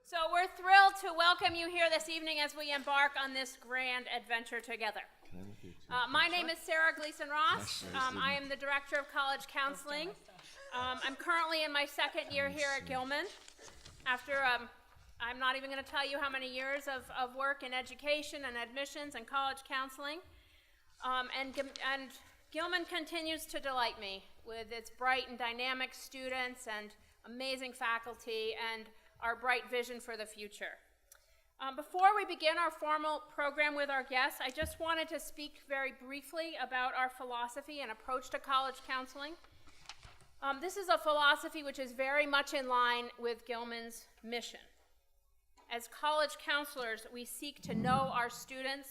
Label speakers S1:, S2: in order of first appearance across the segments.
S1: So we're thrilled to welcome you here this evening as we embark on this grand adventure together. My name is Sarah Gleason-Ross. I am the Director of College Counseling. I'm currently in my second year here at Gilman. After, I'm not even going to tell you how many years of work in education and admissions and college counseling. And Gilman continues to delight me with its bright and dynamic students and amazing faculty and our bright vision for the future. Before we begin our formal program with our guests, I just wanted to speak very briefly about our philosophy and approach to college counseling. This is a philosophy which is very much in line with Gilman's mission. As college counselors, we seek to know our students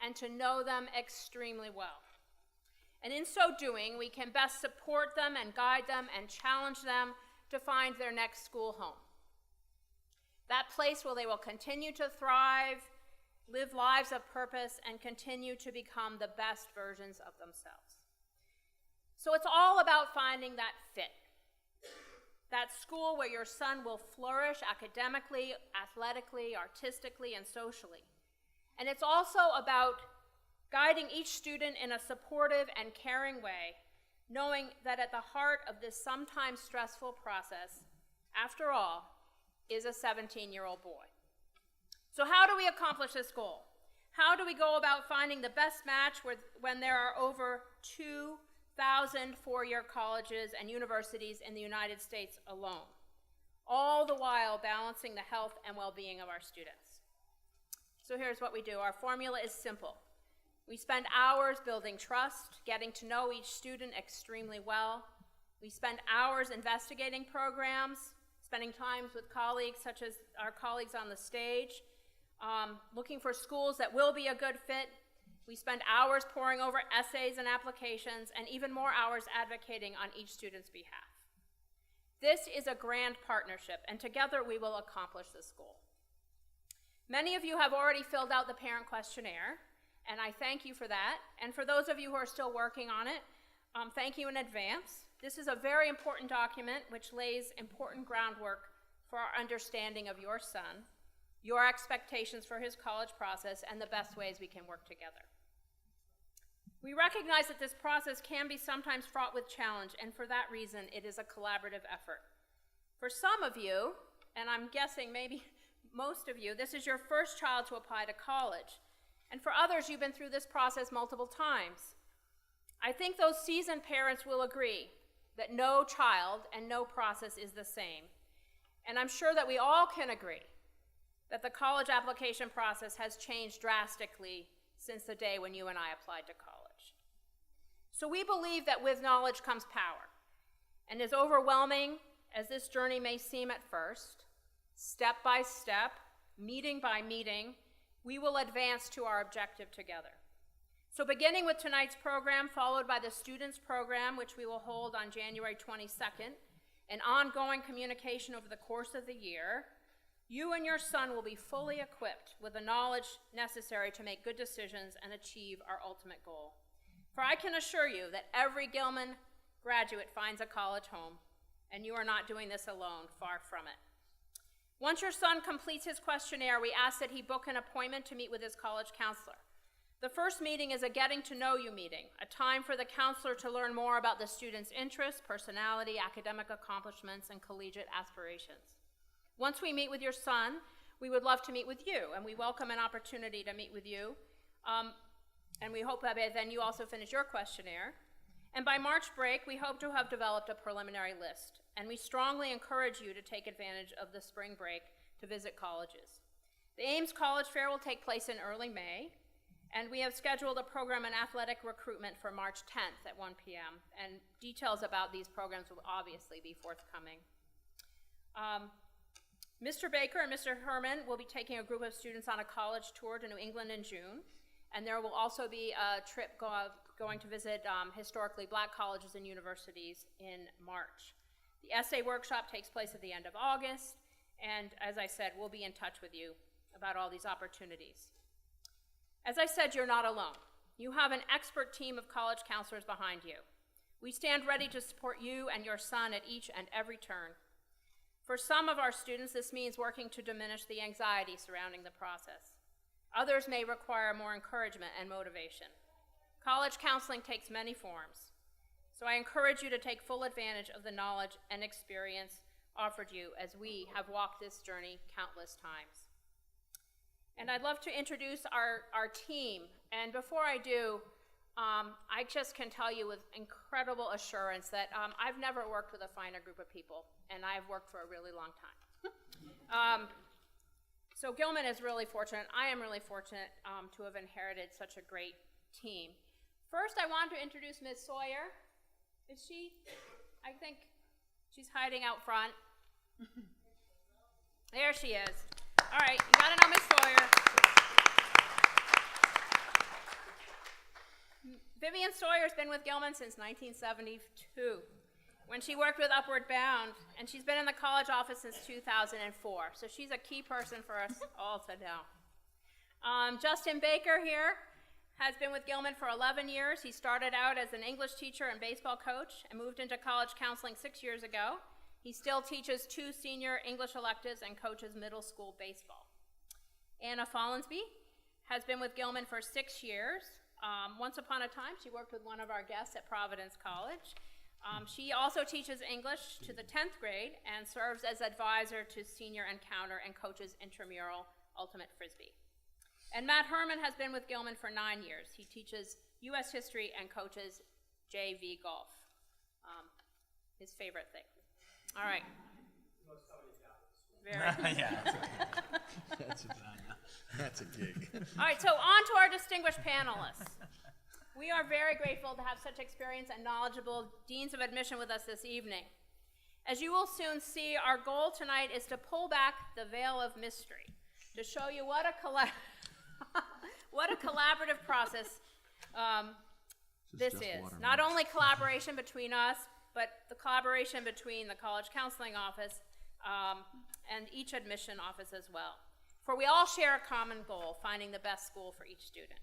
S1: and to know them extremely well. And in so doing, we can best support them and guide them and challenge them to find their next school home. That place where they will continue to thrive, live lives of purpose, and continue to become the best versions of themselves. So it's all about finding that fit. That school where your son will flourish academically, athletically, artistically, and socially. And it's also about guiding each student in a supportive and caring way, knowing that at the heart of this sometimes stressful process, after all, is a 17-year-old boy. So how do we accomplish this goal? How do we go about finding the best match when there are over 2,000 four-year colleges and universities in the United States alone, all the while balancing the health and well-being of our students? So here's what we do. Our formula is simple. We spend hours building trust, getting to know each student extremely well. We spend hours investigating programs, spending times with colleagues such as our colleagues on the stage, looking for schools that will be a good fit. We spend hours poring over essays and applications, and even more hours advocating on each student's behalf. This is a grand partnership, and together we will accomplish this goal. Many of you have already filled out the parent questionnaire, and I thank you for that. And for those of you who are still working on it, thank you in advance. This is a very important document which lays important groundwork for our understanding of your son, your expectations for his college process, and the best ways we can work together. We recognize that this process can be sometimes fraught with challenge, and for that reason, it is a collaborative effort. For some of you, and I'm guessing maybe most of you, this is your first child to apply to college. And for others, you've been through this process multiple times. I think those seasoned parents will agree that no child and no process is the same. And I'm sure that we all can agree that the college application process has changed drastically since the day when you and I applied to college. So we believe that with knowledge comes power. And as overwhelming as this journey may seem at first, step by step, meeting by meeting, we will advance to our objective together. So beginning with tonight's program, followed by the students program, which we will hold on January 22nd, and ongoing communication over the course of the year, you and your son will be fully equipped with the knowledge necessary to make good decisions and achieve our ultimate goal. For I can assure you that every Gilman graduate finds a college home, and you are not doing this alone, far from it. Once your son completes his questionnaire, we ask that he book an appointment to meet with his college counselor. The first meeting is a getting to know you meeting, a time for the counselor to learn more about the student's interests, personality, academic accomplishments, and collegiate aspirations. Once we meet with your son, we would love to meet with you, and we welcome an opportunity to meet with you. And we hope that then you also finish your questionnaire. And by March break, we hope to have developed a preliminary list, and we strongly encourage you to take advantage of the spring break to visit colleges. The Ames College Fair will take place in early May, and we have scheduled a program in athletic recruitment for March 10th at 1 p.m., and details about these programs will obviously be forthcoming. Mr. Baker and Mr. Herman will be taking a group of students on a college tour to New England in June, and there will also be a trip going to visit historically black colleges and universities in March. The essay workshop takes place at the end of August, and as I said, we'll be in touch with you about all these opportunities. As I said, you're not alone. You have an expert team of college counselors behind you. We stand ready to support you and your son at each and every turn. For some of our students, this means working to diminish the anxiety surrounding the process. Others may require more encouragement and motivation. College counseling takes many forms, so I encourage you to take full advantage of the knowledge and experience offered you as we have walked this journey countless times. And I'd love to introduce our team, and before I do, I just can tell you with incredible assurance that I've never worked with a finer group of people, and I've worked for a really long time. So Gilman is really fortunate. I am really fortunate to have inherited such a great team. First, I want to introduce Ms. Sawyer. Is she? I think she's hiding out front. There she is. All right, you gotta know Ms. Sawyer. Vivian Sawyer's been with Gilman since 1972, when she worked with Upward Bound, and she's been in the college office since 2004, so she's a key person for us all to know. Justin Baker here has been with Gilman for 11 years. He started out as an English teacher and baseball coach and moved into college counseling 6 years ago. He still teaches 2 senior English electives and coaches middle school baseball. Anna Follansby has been with Gilman for 6 years. Once upon a time, she worked with one of our guests at Providence College. She also teaches English to the 10th grade and serves as advisor to Senior Encounter and coaches intramural ultimate frisbee. And Matt Herman has been with Gilman for 9 years. He teaches U.S. history and coaches JV golf. His favorite thing. All right. Very.
S2: Yeah, that's a gig.
S1: All right, so on to our distinguished panelists. We are very grateful to have such experienced and knowledgeable deans of admission with us this evening. As you will soon see, our goal tonight is to pull back the veil of mystery, to show you what a collaborative process this is. Not only collaboration between us, but the collaboration between the College Counseling Office and each admission office as well. For we all share a common goal, finding the best school for each student.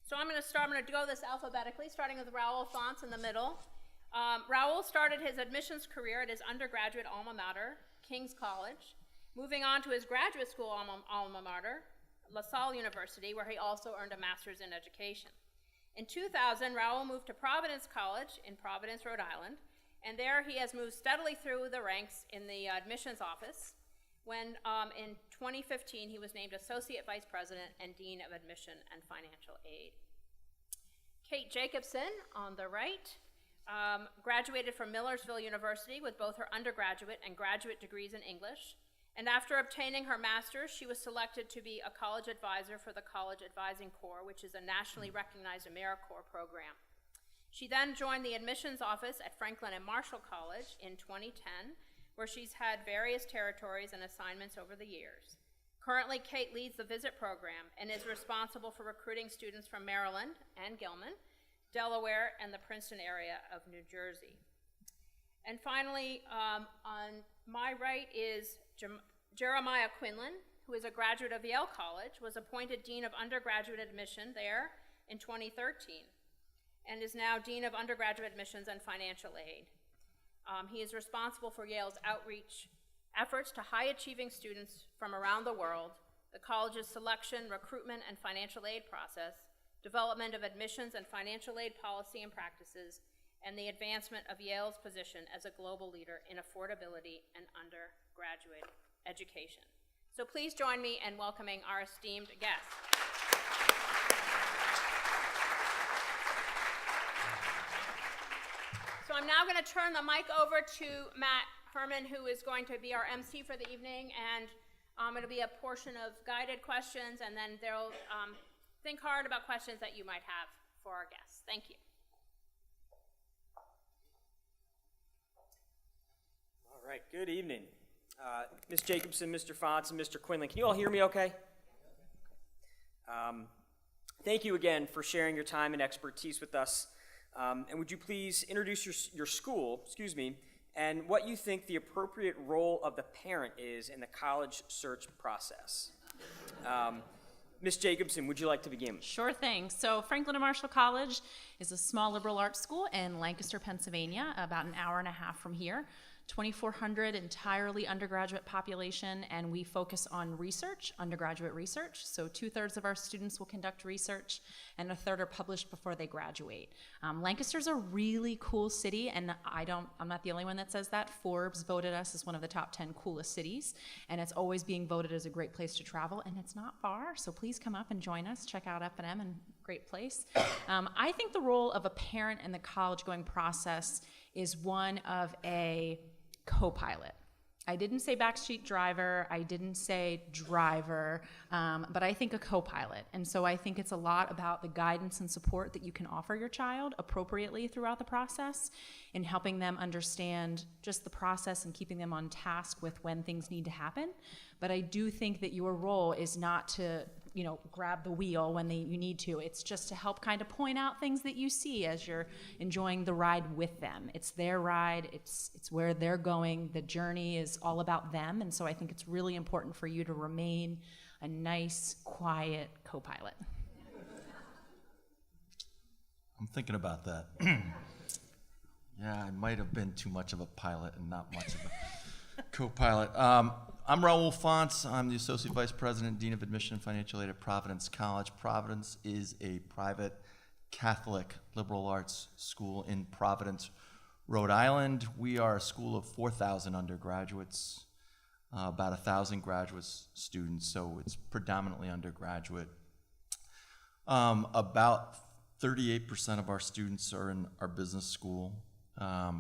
S1: So I'm going to go this alphabetically, starting with Raul Fonts in the middle. Raul started his admissions career at his undergraduate alma mater, King's College, moving on to his graduate school alma mater, LaSalle University, where he also earned a master's in education. In 2000, Raul moved to Providence College in Providence, Rhode Island, and there he has moved steadily through the ranks in the admissions office, when in 2015 he was named Associate Vice President and Dean of Admission and Financial Aid. Kate Jacobson, on the right, graduated from Millersville University with both her undergraduate and graduate degrees in English, and after obtaining her master's, she was selected to be a college advisor for the College Advising Corps, which is a nationally recognized AmeriCorps program. She then joined the admissions office at Franklin and Marshall College in 2010, where she's had various territories and assignments over the years. Currently, Kate leads the visit program and is responsible for recruiting students from Maryland and Gilman, Delaware, and the Princeton area of New Jersey. And finally, on my right is Jeremiah Quinlan, who is a graduate of Yale College, was appointed Dean of Undergraduate Admission there in 2013, and is now Dean of Undergraduate Admissions and Financial Aid. He is responsible for Yale's outreach efforts to high-achieving students from around the world, the college's selection, recruitment, and financial aid process, development of admissions and financial aid policy and practices, and the advancement of Yale's position as a global leader in affordability and undergraduate education. So please join me in welcoming our esteemed guests. So I'm now going to turn the mic over to Matt Herman, who is going to be our MC for the evening, and it'll be a portion of guided questions, and then they'll think hard about questions that you might have for our guests. Thank you.
S3: All right, good evening. Ms. Jacobson, Mr. Fonts, and Mr. Quinlan, can you all hear me okay? Thank you again for sharing your time and expertise with us. And would you please introduce your school, and what you think the appropriate role of the parent is in the college search process. Ms. Jacobson, would you like to begin?
S4: Sure thing. So Franklin and Marshall College
S2: is a small liberal arts school in Lancaster, Pennsylvania, about an hour and a half from here. 2,400 entirely undergraduate population, and we focus on research, undergraduate research. So 2/3 of our students will conduct research, and 1/3 are published before they graduate. Lancaster's a really cool city, and I'm not the only one that says that. Forbes voted us as one of the top 10 coolest cities, and it's always being voted as a great place to travel, and it's not far, so please come up and join us. Check out F&M, and great place. I think the role of a parent in the college-going process is one of a co-pilot. I didn't say backseat driver, I didn't say driver, but I think a co-pilot. And so I think it's a lot about the guidance and support that you can offer your child appropriately throughout the process in helping them understand just the process and keeping them on task with when things need to happen. But I do think that your role is not to grab the wheel when you need to. It's just to help kind of point out things that you see as you're enjoying the ride with them. It's their ride, it's where they're going, the journey is all about them, and so I think it's really important for you to remain a nice, quiet co-pilot.
S4: I'm thinking about that. Yeah, I might have been too much of a pilot and not much of a co-pilot. I'm Raul Fonts. I'm the Associate Vice President, Dean of Admission and Financial Aid at Providence College. Providence is a private Catholic liberal arts school in Providence, Rhode Island. We are a school of 4,000 undergraduates, about 1,000 graduate students, so it's predominantly undergraduate. About 38% of our students are in our business school,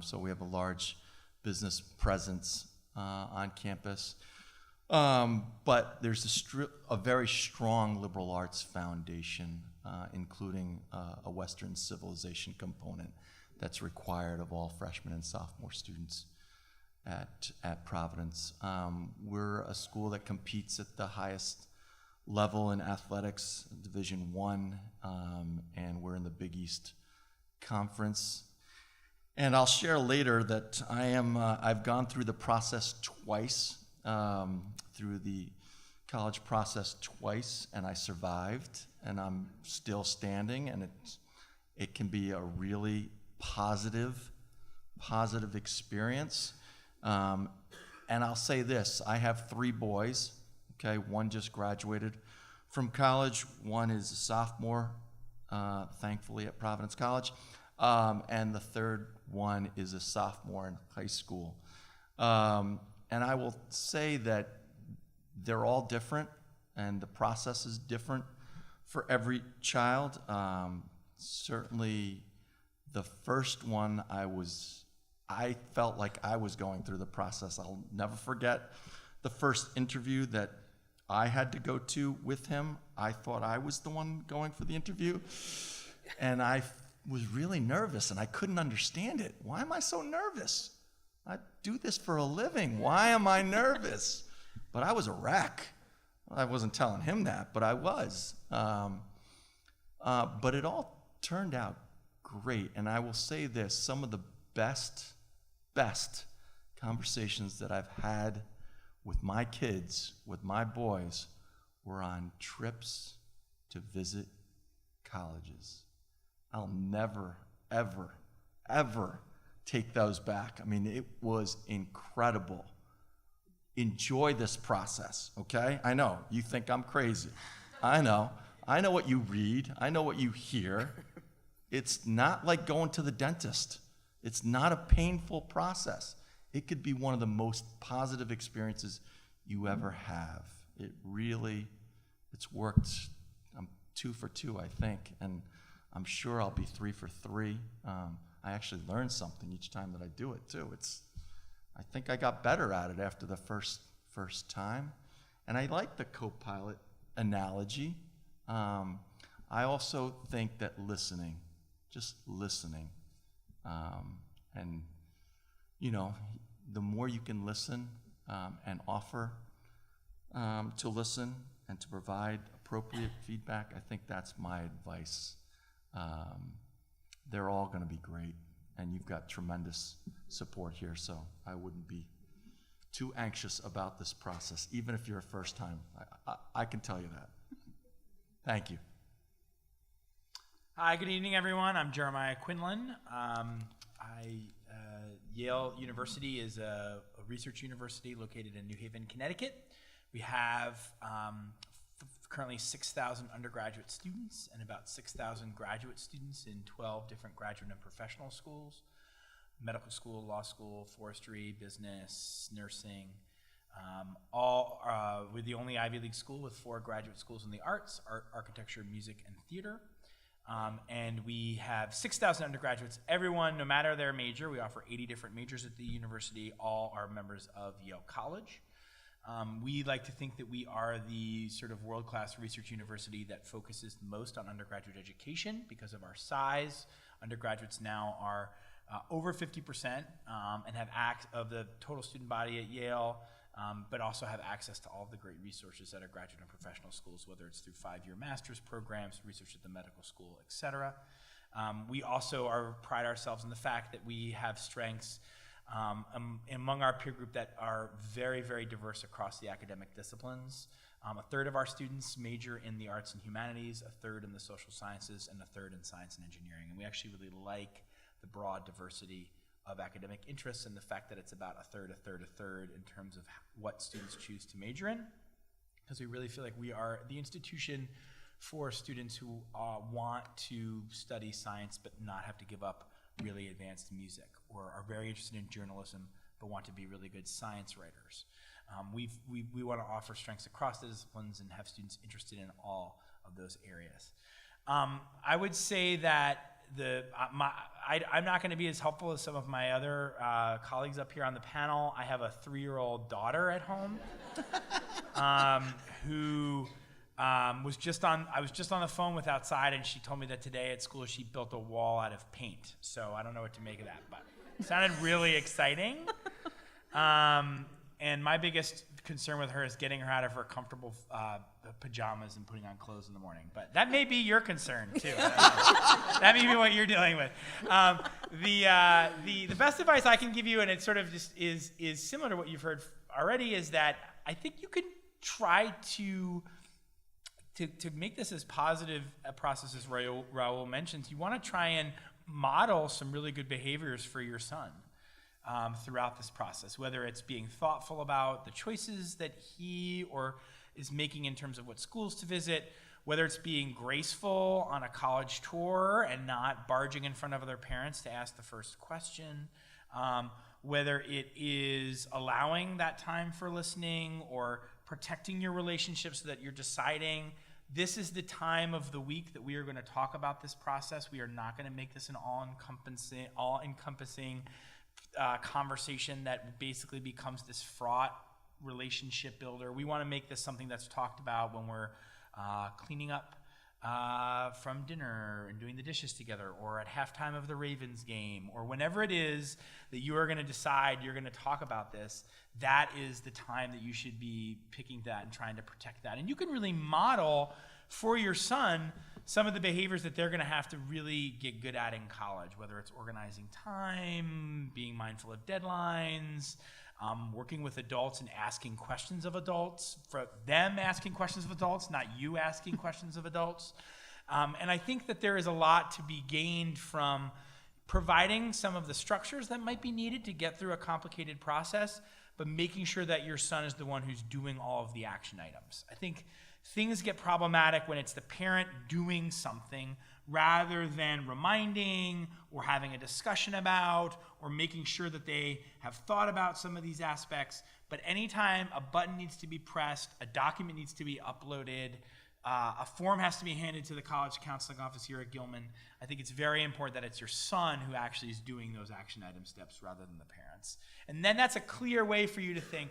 S4: so we have a large business presence on campus. But there's a very strong liberal arts foundation, including a Western civilization component that's required of all freshmen and sophomore students at Providence. We're a school that competes at the highest level in athletics, Division I, and we're in the Big East Conference. And I'll share later that I've gone through the process twice, through the college process twice, and I survived, and I'm still standing, and it can be a really positive experience. And I'll say this, I have 3 boys, okay? One just graduated from college, one is a sophomore, thankfully, at Providence College, and the third one is a sophomore in high school. And I will say that they're all different, and the process is different for every child. Certainly, the first one, I felt like I was going through the process. I'll never forget the first interview that I had to go to with him. I thought I was the one going for the interview, and I was really nervous, and I couldn't understand it. Why am I so nervous? I do this for a living. Why am I nervous? But I was a wreck. I wasn't telling him that, but I was. But it all turned out great. And I will say this, some of the best conversations that I've had with my kids, with my boys, were on trips to visit colleges. I'll never, ever, ever take those back. I mean, it was incredible. Enjoy this process, okay? I know, you think I'm crazy. I know what you read. I know what you hear. It's not like going to the dentist. It's not a painful process. It could be one of the most positive experiences you ever have. It's worked. I'm 2 for 2, I think, and I'm sure I'll be 3 for 3. I actually learn something each time that I do it too. I think I got better at it after the first time, and I like the co-pilot analogy. I also think that just listening, and the more you can listen and offer to listen and to provide appropriate feedback, I think that's my advice. They're all going to be great, and you've got tremendous support here, so I wouldn't be too anxious about this process, even if you're a first time. I can tell you that. Thank you.
S5: Hi, good evening, everyone. I'm Jeremiah Quinlan. Yale University is a research university located in New Haven, Connecticut. We have currently 6,000 undergraduate students and about 6,000 graduate students in 12 different graduate and professional schools: medical school, law school, forestry, business, nursing. We're the only Ivy League school with 4 graduate schools in the arts: art, architecture, music, and theater. And we have 6,000 undergraduates. Everyone, no matter their major, we offer 80 different majors at the university. All are members of Yale College. We like to think that we are the sort of world-class research university that focuses most on undergraduate education because of our size. Undergraduates now are over 50% and have of the total student body at Yale, but also have access to all of the great resources at our graduate and professional schools, whether it's through 5-year master's programs, research at the medical school, et cetera. We also pride ourselves in the fact that we have strengths among our peer group that are very, very diverse across the academic disciplines. A third of our students major in the arts and humanities, a third in the social sciences, and a third in science and engineering. And we actually really like the broad diversity of academic interests and the fact that it's about a third in terms of what students choose to major in, because we really feel like we are the institution for students who want to study science but not have to give up really advanced music, or are very interested in journalism but want to be really good science writers. We want to offer strengths across the disciplines and have students interested in all of those areas. I would say that I'm not going to be as helpful as some of my other colleagues up here on the panel. I have a 3-year-old daughter at home who I was just on the phone with outside, and she told me that today at school she built a wall out of paint. So I don't know what to make of that, but it sounded really exciting. And my biggest concern with her is getting her out of her comfortable pajamas and putting on clothes in the morning. But that may be your concern too. That may be what you're dealing with. The best advice I can give you, and it sort of just is similar to what you've heard already, is that I think you could try to make this as positive a process as Raul mentions. You want to try and model some really good behaviors for your son throughout this process, whether it's being thoughtful about the choices that he or is making in terms of what schools to visit, whether it's being graceful on a college tour and not barging in front of other parents to ask the first question, whether it is allowing that time for listening or protecting your relationship so that you're deciding this is the time of the week that we are going to talk about this process. We are not going to make this an all-encompassing conversation that basically becomes this fraught relationship builder. We want to make this something that's talked about when we're cleaning up from dinner and doing the dishes together, or at halftime of the Ravens game, or whenever it is that you are going to decide you're going to talk about this. That is the time that you should be picking that and trying to protect that. And you can really model for your son some of the behaviors that they're going to have to really get good at in college, whether it's organizing time, being mindful of deadlines, working with adults and asking questions of adults, for them asking questions of adults, not you asking questions of adults. And I think that there is a lot to be gained from providing some of the structures that might be needed to get through a complicated process, but making sure that your son is the one who's doing all of the action items. I think things get problematic when it's the parent doing something rather than reminding or having a discussion about or making sure that they have thought about some of these aspects. But anytime a button needs to be pressed, a document needs to be uploaded, a form has to be handed to the college counseling office here at Gilman, I think it's very important that it's your son who actually is doing those action item steps rather than the parents. And then that's a clear way for you to think,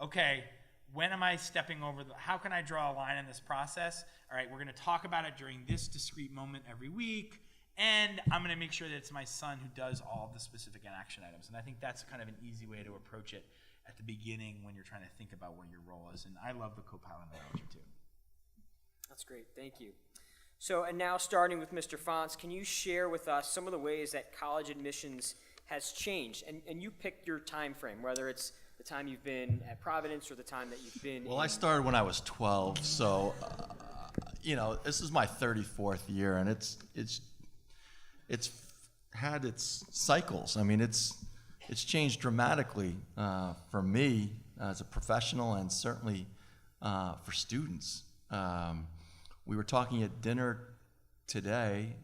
S5: okay, when am I stepping over how can I draw a line in this process? All right, we're going to talk about it during this discrete moment every week, and I'm going to make sure that it's my son who does all of the specific action items. And I think that's kind of an easy way to approach it at the beginning when you're trying to think about what your role is. And I love the co-pilot analogy too.
S3: That's great, thank you. So, and now starting with Mr. Fonts, can you share with us some of the ways that college admissions has changed? And you picked your time frame, whether it's the time you've been at Providence or the time that you've been
S4: Well, I started when I was 12, so, this is my 34th year, and it's had its cycles. I mean, it's changed dramatically for me as a professional, and certainly for students. We were talking at dinner today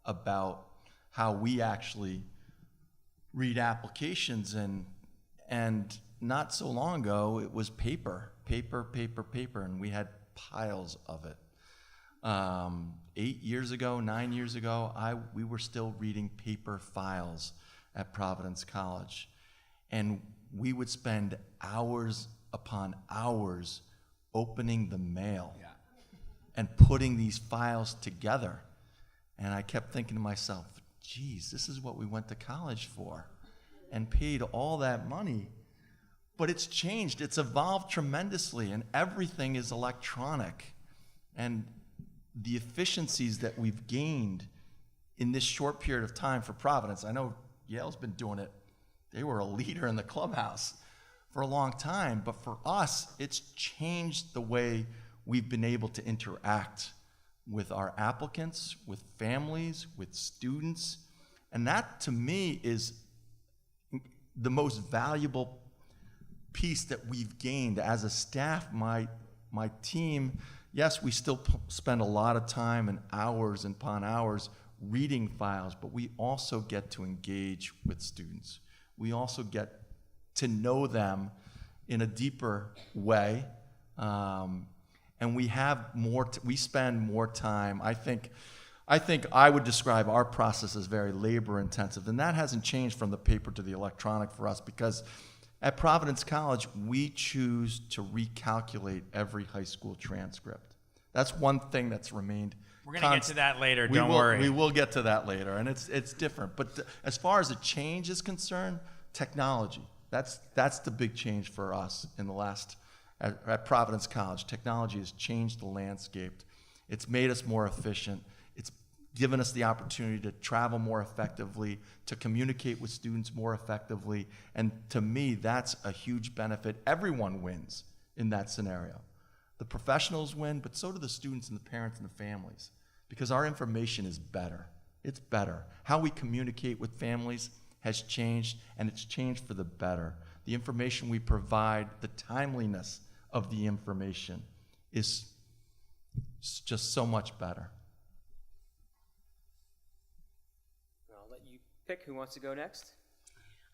S4: about how we actually read applications, and not so long ago it was paper, and we had piles of it. 8 years ago, 9 years ago, we were still reading paper files at Providence College, and we would spend hours upon hours opening the mail and putting these files together. And I kept thinking to myself, geez, this is what we went to college for and paid all that money. But it's changed, it's evolved tremendously, and everything is electronic. And the efficiencies that we've gained in this short period of time for Providence, I know Yale's been doing it. They were a leader in the clubhouse for a long time, but for us, it's changed the way we've been able to interact with our applicants, with families, with students. And that, to me, is the most valuable piece that we've gained as a staff. My team, yes, we still spend a lot of time and hours upon hours reading files, but we also get to engage with students. We also get to know them in a deeper way, and we have more. We spend more time. I think I would describe our process as very labor intensive, and that hasn't changed from the paper to the electronic for us, because at Providence College, we choose to recalculate every high school transcript. That's one thing that's remained.
S5: We're going to get to that later, don't worry.
S4: We will get to that later, and it's different. But as far as a change is concerned, technology, that's the big change for us in the last, at Providence College. Technology has changed the landscape. It's made us more efficient. It's given us the opportunity to travel more effectively, to communicate with students more effectively, and to me, that's a huge benefit. Everyone wins in that scenario. The professionals win, but so do the students and the parents and the families, because our information is better. It's better. How we communicate with families has changed, and it's changed for the better. The information we provide, the timeliness of the information is just so much better.
S3: I'll let you pick who wants to go next.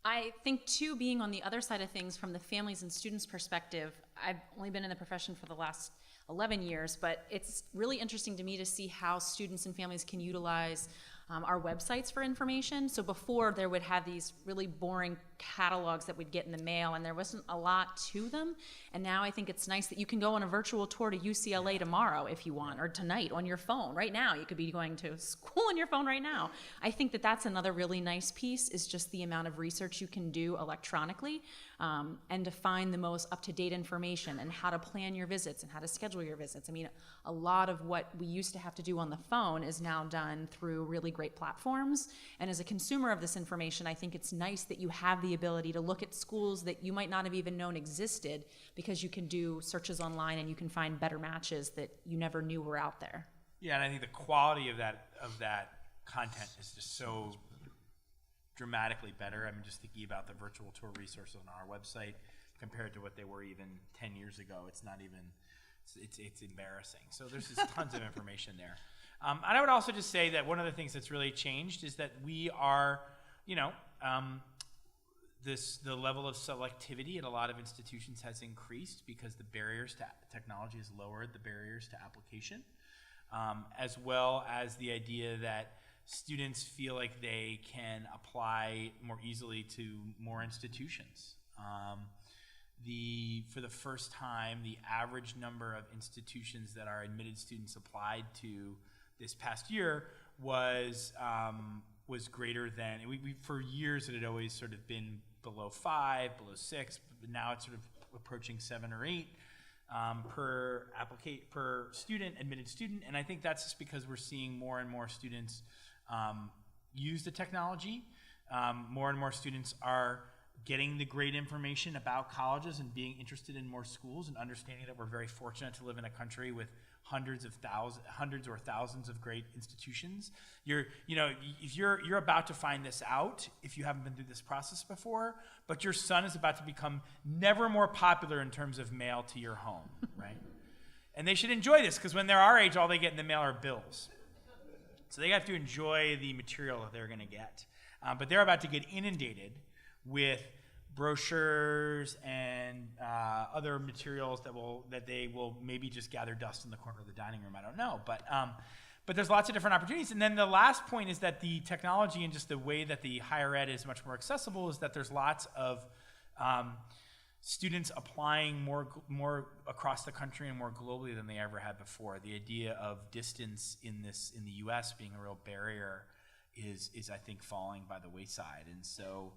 S2: I think, too, being on the other side of things from the families and students' perspective, I've only been in the profession for the last 11 years, but it's really interesting to me to see how students and families can utilize our websites for information. So before, there would have these really boring catalogs that we'd get in the mail, and there wasn't a lot to them. And now I think it's nice that you can go on a virtual tour to UCLA tomorrow if you want, or tonight on your phone. Right now, you could be going to school on your phone right now. I think that that's another really nice piece, is just the amount of research you can do electronically, and to find the most up-to-date information, and how to plan your visits and how to schedule your visits. I mean, a lot of what we used to have to do on the phone is now done through really great platforms. And as a consumer of this information, I think it's nice that you have the ability to look at schools that you might not have even known existed, because you can do searches online and you can find better matches that you never knew were out there.
S5: Yeah, and I think the quality of that content is just so dramatically better. I'm just thinking about the virtual tour resources on our website compared to what they were even 10 years ago. It's not even, it's embarrassing. So there's just tons of information there. And I would also just say that one of the things that's really changed is that we are, the level of selectivity at a lot of institutions has increased, because the barriers to technology has lowered the barriers to application, as well as the idea that students feel like they can apply more easily to more institutions. For the first time, the average number of institutions that our admitted students applied to this past year was greater than, for years it had always sort of been below 5, below 6, but now it's sort of approaching 7 or 8 per student, admitted student. And I think that's just because we're seeing more and more students use the technology. More and more students are getting the great information about colleges and being interested in more schools, and understanding that we're very fortunate to live in a country with hundreds or thousands of great institutions. If you're about to find this out, if you haven't been through this process before, but your son is about to become never more popular in terms of mail to your home, right? And they should enjoy this, because when they're our age, all they get in the mail are bills. So they have to enjoy the material that they're going to get. But they're about to get inundated with brochures and other materials that they will maybe just gather dust in the corner of the dining room. I don't know, but there's lots of different opportunities. And then the last point is that the technology and just the way that the higher ed is much more accessible is that there's lots of students applying more across the country and more globally than they ever had before. The idea of distance in the U.S. being a real barrier is I think falling by the wayside, and so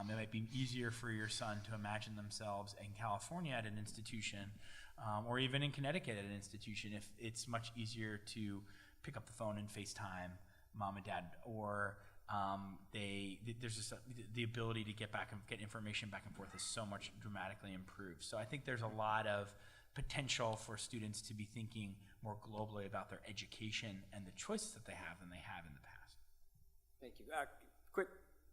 S5: it might be easier for your son to imagine themselves in California at an institution, or even in Connecticut at an institution, if it's much easier to pick up the phone and FaceTime mom and dad, or there's just the ability to get information back and forth is so much dramatically improved. So I think there's a lot of potential for students to be thinking more globally about their education and the choices that they have than they have in the past.
S3: Thank you. Quick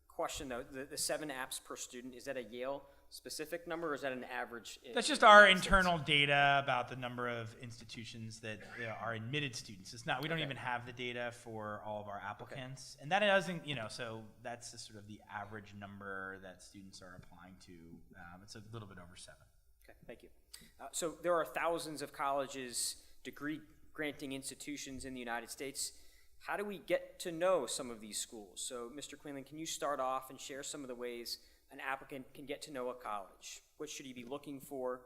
S3: question though, the 7 apps per student, is that a Yale specific number, or is that an average?
S5: That's just our internal data about the number of institutions that are admitted students. It's not, we don't even have the data for all of our applicants. And that doesn't, so that's the sort of the average number that students are applying to. It's a little bit over 7.
S3: Okay, thank you. So there are thousands of colleges, degree granting institutions in the United States. How do we get to know some of these schools? So, Mr. Quinlan, can you start off and share some of the ways an applicant can get to know a college? What should he be looking for?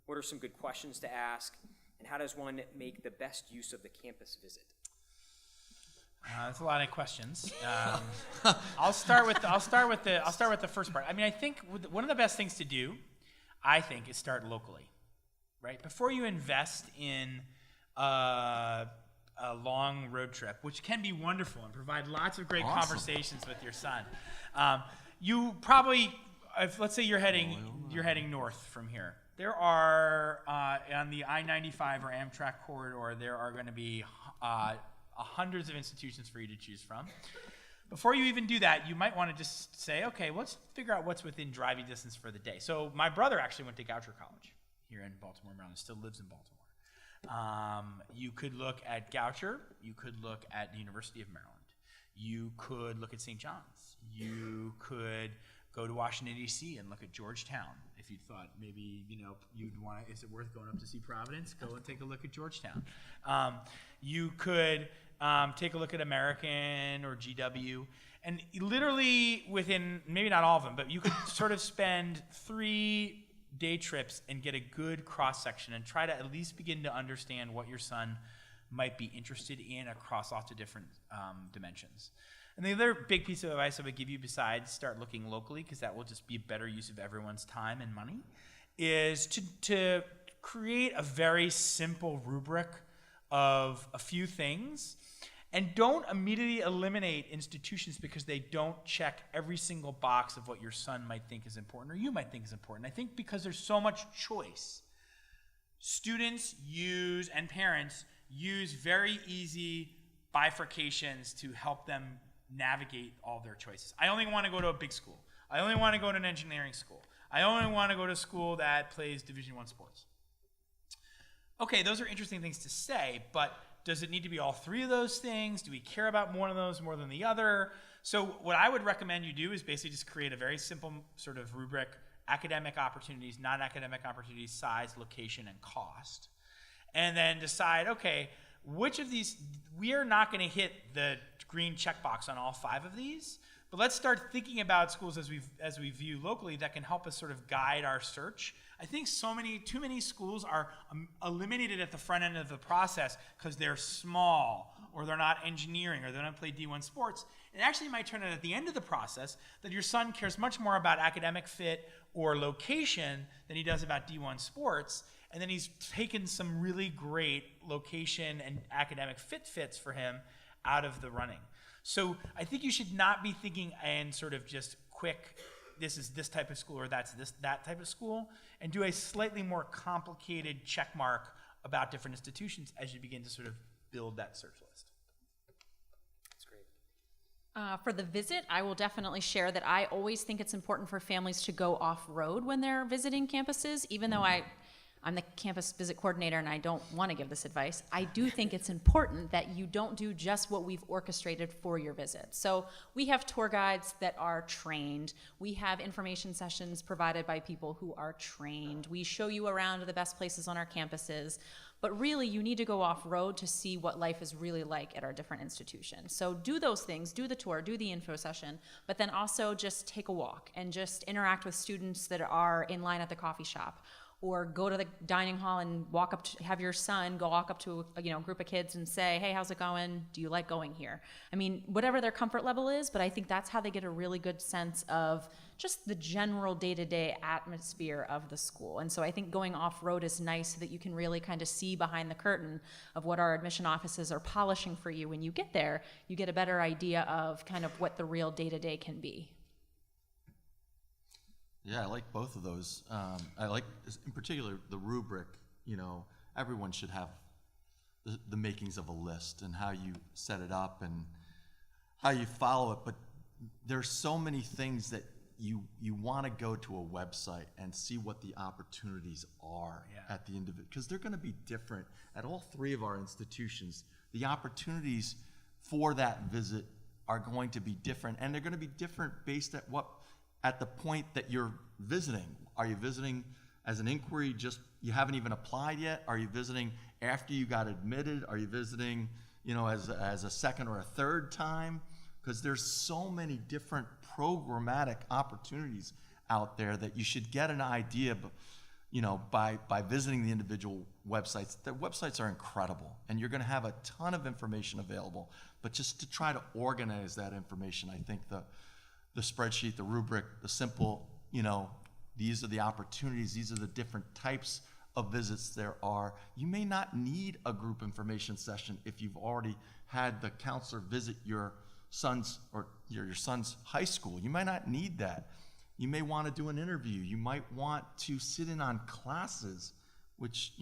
S3: What are some good questions to ask? And how does one make the best use of the campus visit?
S5: That's a lot of questions. I'll start with the first part. I mean, I think one of the best things to do, is start locally, right? Before you invest in a long road trip, which can be wonderful and provide lots of great conversations with your son. You probably, let's say you're heading north from here. There are on the I-95 or Amtrak corridor, there are going to be hundreds of institutions for you to choose from. Before you even do that, you might want to just say, okay, let's figure out what's within driving distance for the day. So my brother actually went to Goucher College here in Baltimore, Maryland, still lives in Baltimore. You could look at Goucher, you could look at the University of Maryland, you could look at St. John's, you could go to Washington, D.C. and look at Georgetown. If you thought maybe, you'd want to, is it worth going up to see Providence? Go and take a look at Georgetown. You could take a look at American or GW, and literally within, maybe not all of them, but you could sort of spend 3 day trips and get a good cross-section and try to at least begin to understand what your son might be interested in across lots of different dimensions. And the other big piece of advice I would give you, besides start looking locally, because that will just be a better use of everyone's time and money, is to create a very simple rubric of a few things. And don't immediately eliminate institutions because they don't check every single box of what your son might think is important or you might think is important. I think because there's so much choice, students use, and parents use, very easy bifurcations to help them navigate all their choices. I only want to go to a big school. I only want to go to an engineering school. I only want to go to a school that plays Division I sports. Okay, those are interesting things to say, but does it need to be all 3 of those things? Do we care about one of those more than the other? So what I would recommend you do is basically just create a very simple sort of rubric: academic opportunities, non-academic opportunities, size, location, and cost. And then decide, okay, which of these, we are not going to hit the green checkbox on all 5 of these, but let's start thinking about schools as we view locally that can help us sort of guide our search. I think too many schools are eliminated at the front end of the process because they're small, or they're not engineering, or they don't play D1 sports. It actually might turn out at the end of the process that your son cares much more about academic fit or location than he does about D1 sports, and then he's taken some really great location and academic fits for him out of the running. So I think you should not be thinking in sort of just quick, this is this type of school or that type of school, and do a slightly more complicated check mark about different institutions as you begin to sort of build that search list.
S3: That's great.
S2: For the visit, I will definitely share that I always think it's important for families to go off-road when they're visiting campuses, even though I'm the campus visit coordinator and I don't want to give this advice. I do think it's important that you don't do just what we've orchestrated for your visit. So we have tour guides that are trained. We have information sessions provided by people who are trained. We show you around the best places on our campuses. But really, you need to go off-road to see what life is really like at our different institutions. So do those things, do the tour, do the info session, but then also just take a walk and just interact with students that are in line at the coffee shop, or go to the dining hall and walk up to, have your son go walk up to a group of kids and say, hey, how's it going? Do you like going here? I mean, whatever their comfort level is, but I think that's how they get a really good sense of just the general day-to-day atmosphere of the school. And so I think going off-road is nice so that you can really kind of see behind the curtain of what our admission offices are polishing for you. When you get there, you get a better idea of kind of what the real day-to-day can be.
S4: Yeah, I like both of those. I like, in particular, the rubric. Everyone should have the makings of a list and how you set it up and how you follow it. But there's so many things that you want to go to a website and see what the opportunities are at the individual, because they're going to be different at all three of our institutions. The opportunities for that visit are going to be different, and they're going to be different based at the point that you're visiting. Are you visiting as an inquiry, just you haven't even applied yet? Are you visiting after you got admitted? Are you visiting, as a second or a third time? Because there's so many different programmatic opportunities out there that you should get an idea, by visiting the individual websites. The websites are incredible, and you're going to have a ton of information available. But just to try to organize that information, I think the spreadsheet, the rubric, the simple, these are the opportunities, these are the different types of visits there are. You may not need a group information session if you've already had the counselor visit your son's high school. You might not need that. You may want to do an interview. You might want to sit in on classes, which,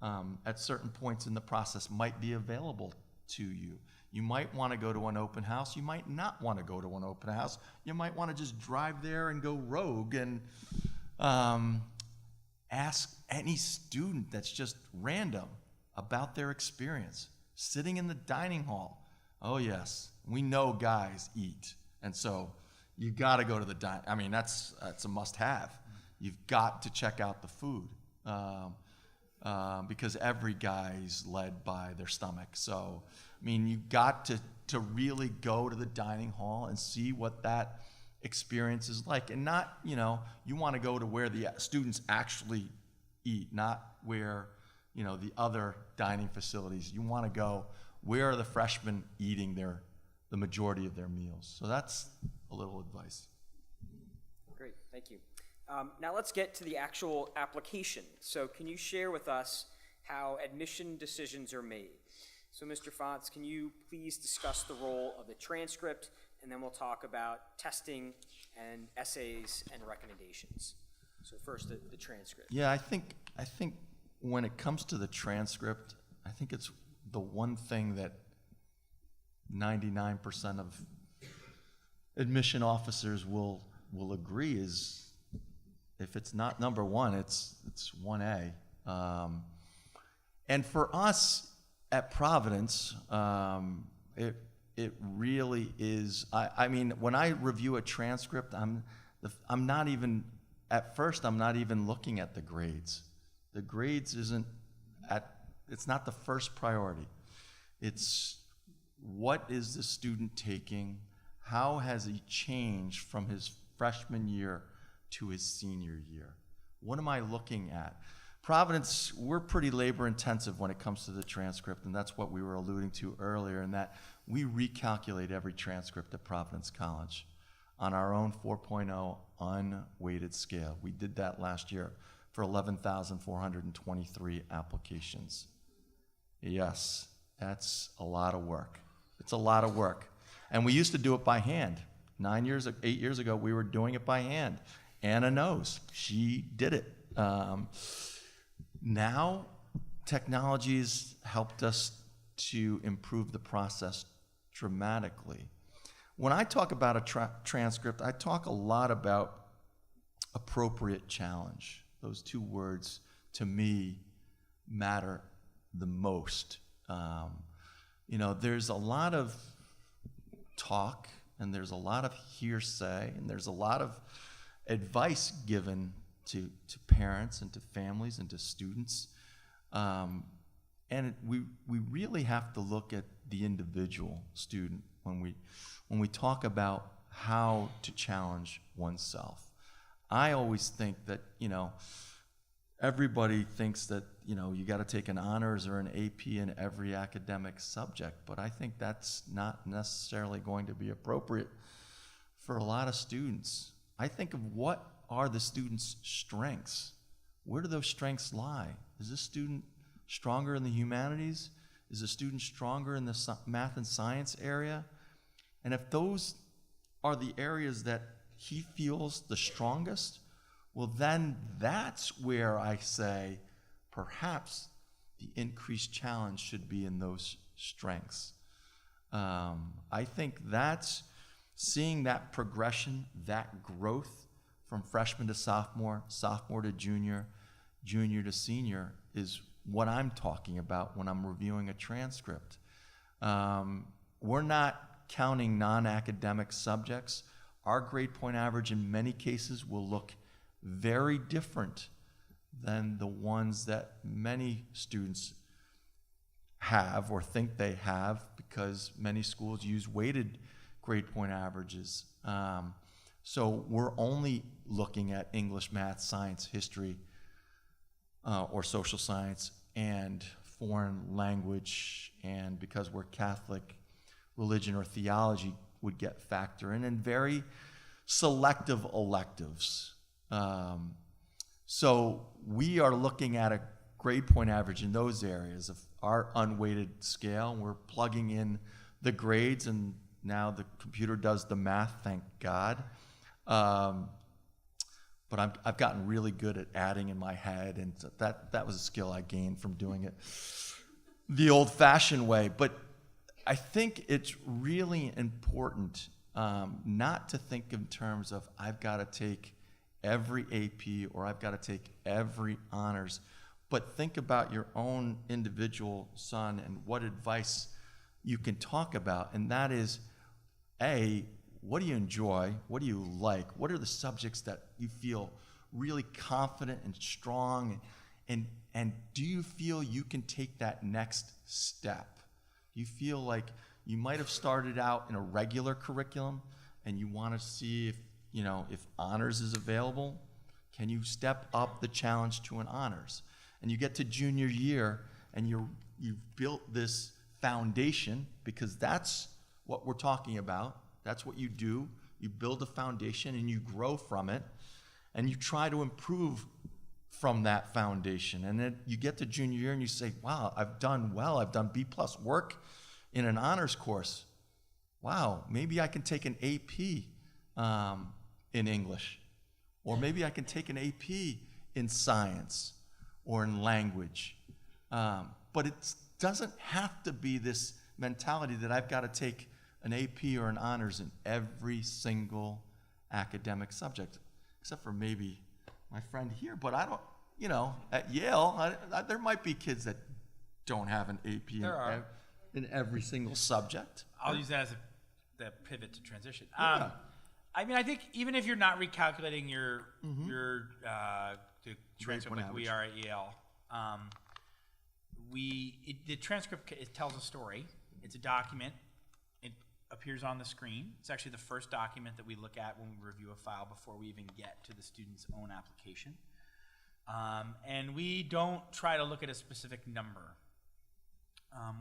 S4: at certain points in the process might be available to you. You might want to go to an open house. You might not want to go to an open house. You might want to just drive there and go rogue and ask any student that's just random about their experience. Sitting in the dining hall. Oh yes, we know guys eat. And so you got to go to the dining. I mean, that's a must-have. You've got to check out the food because every guy's led by their stomach. So, I mean, you got to really go to the dining hall and see what that experience is like. And not, you want to go to where the students actually eat, not where, the other dining facilities. You want to go where are the freshmen eating the majority of their meals. So that's a little advice.
S3: Great, thank you. Now let's get to the actual application. So can you share with us how admission decisions are made? So Mr. Fonts, can you please discuss the role of the transcript, and then we'll talk about testing and essays and recommendations. So first, the transcript.
S4: Yeah, I think when it comes to the transcript, I think it's the one thing that 99% of admission officers will agree is, if it's not number one, it's 1A. And for us at Providence, it really is. I mean, when I review a transcript, I'm not even looking at the grades. The grades it's not the first priority. It's what is the student taking? How has he changed from his freshman year to his senior year? What am I looking at? Providence, we're pretty labor intensive when it comes to the transcript, and that's what we were alluding to earlier, in that we recalculate every transcript at Providence College on our own 4.0 unweighted scale. We did that last year for 11,423 applications. Yes, that's a lot of work. It's a lot of work. And we used to do it by hand. 8 years ago, we were doing it by hand. Anna knows. She did it. Now, technology's helped us to improve the process dramatically. When I talk about a transcript, I talk a lot about appropriate challenge. Those two words, to me, matter the most. There's a lot of talk, and there's a lot of hearsay, and there's a lot of advice given to parents and to families and to students. And we really have to look at the individual student when we talk about how to challenge oneself. I always think that, everybody thinks that, you got to take an honors or an AP in every academic subject, but I think that's not necessarily going to be appropriate for a lot of students. I think of what are the student's strengths. Where do those strengths lie? Is this student stronger in the humanities? Is the student stronger in the math and science area? And if those are the areas that he feels the strongest, well, then that's where I say perhaps the increased challenge should be in those strengths. I think that's seeing that progression, that growth from freshman to sophomore, sophomore to junior, junior to senior is what I'm talking about when I'm reviewing a transcript. We're not counting non-academic subjects. Our grade point average in many cases will look very different than the ones that many students have or think they have, because many schools use weighted grade point averages. So we're only looking at English, math, science, history, or social science, and foreign language, and because we're Catholic, religion or theology would get factor in, and very selective electives. So we are looking at a grade point average in those areas of our unweighted scale. We're plugging in the grades, and now the computer does the math, thank God. But I've gotten really good at adding in my head, and that was a skill I gained from doing it the old-fashioned way. But I think it's really important not to think in terms of I've got to take every AP or I've got to take every honors, but think about your own individual son and what advice you can talk about. And that is, A, what do you enjoy? What do you like? What are the subjects that you feel really confident and strong? And do you feel you can take that next step? Do you feel like you might have started out in a regular curriculum and you want to see if honors is available? Can you step up the challenge to an honors? And you get to junior year and you've built this foundation, because that's what we're talking about. That's what you do. You build a foundation and you grow from it, and you try to improve from that foundation. And then you get to junior year and you say, wow, I've done well. I've done B+ work in an honors course. Wow, maybe I can take an AP in English, or maybe I can take an AP in science or in language. But it doesn't have to be this mentality that I've got to take an AP or an honors in every single academic subject, except for maybe my friend here. But I don't, at Yale, there might be kids that don't have an AP in every single subject.
S5: I'll use that as the pivot to transition.
S4: Yeah.
S5: I think even if you're not recalculating your the transcript like we are at Yale, the transcript, it tells a story. It's a document. It appears on the screen. It's actually the first document that we look at when we review a file before we even get to the student's own application. And we don't try to look at a specific number.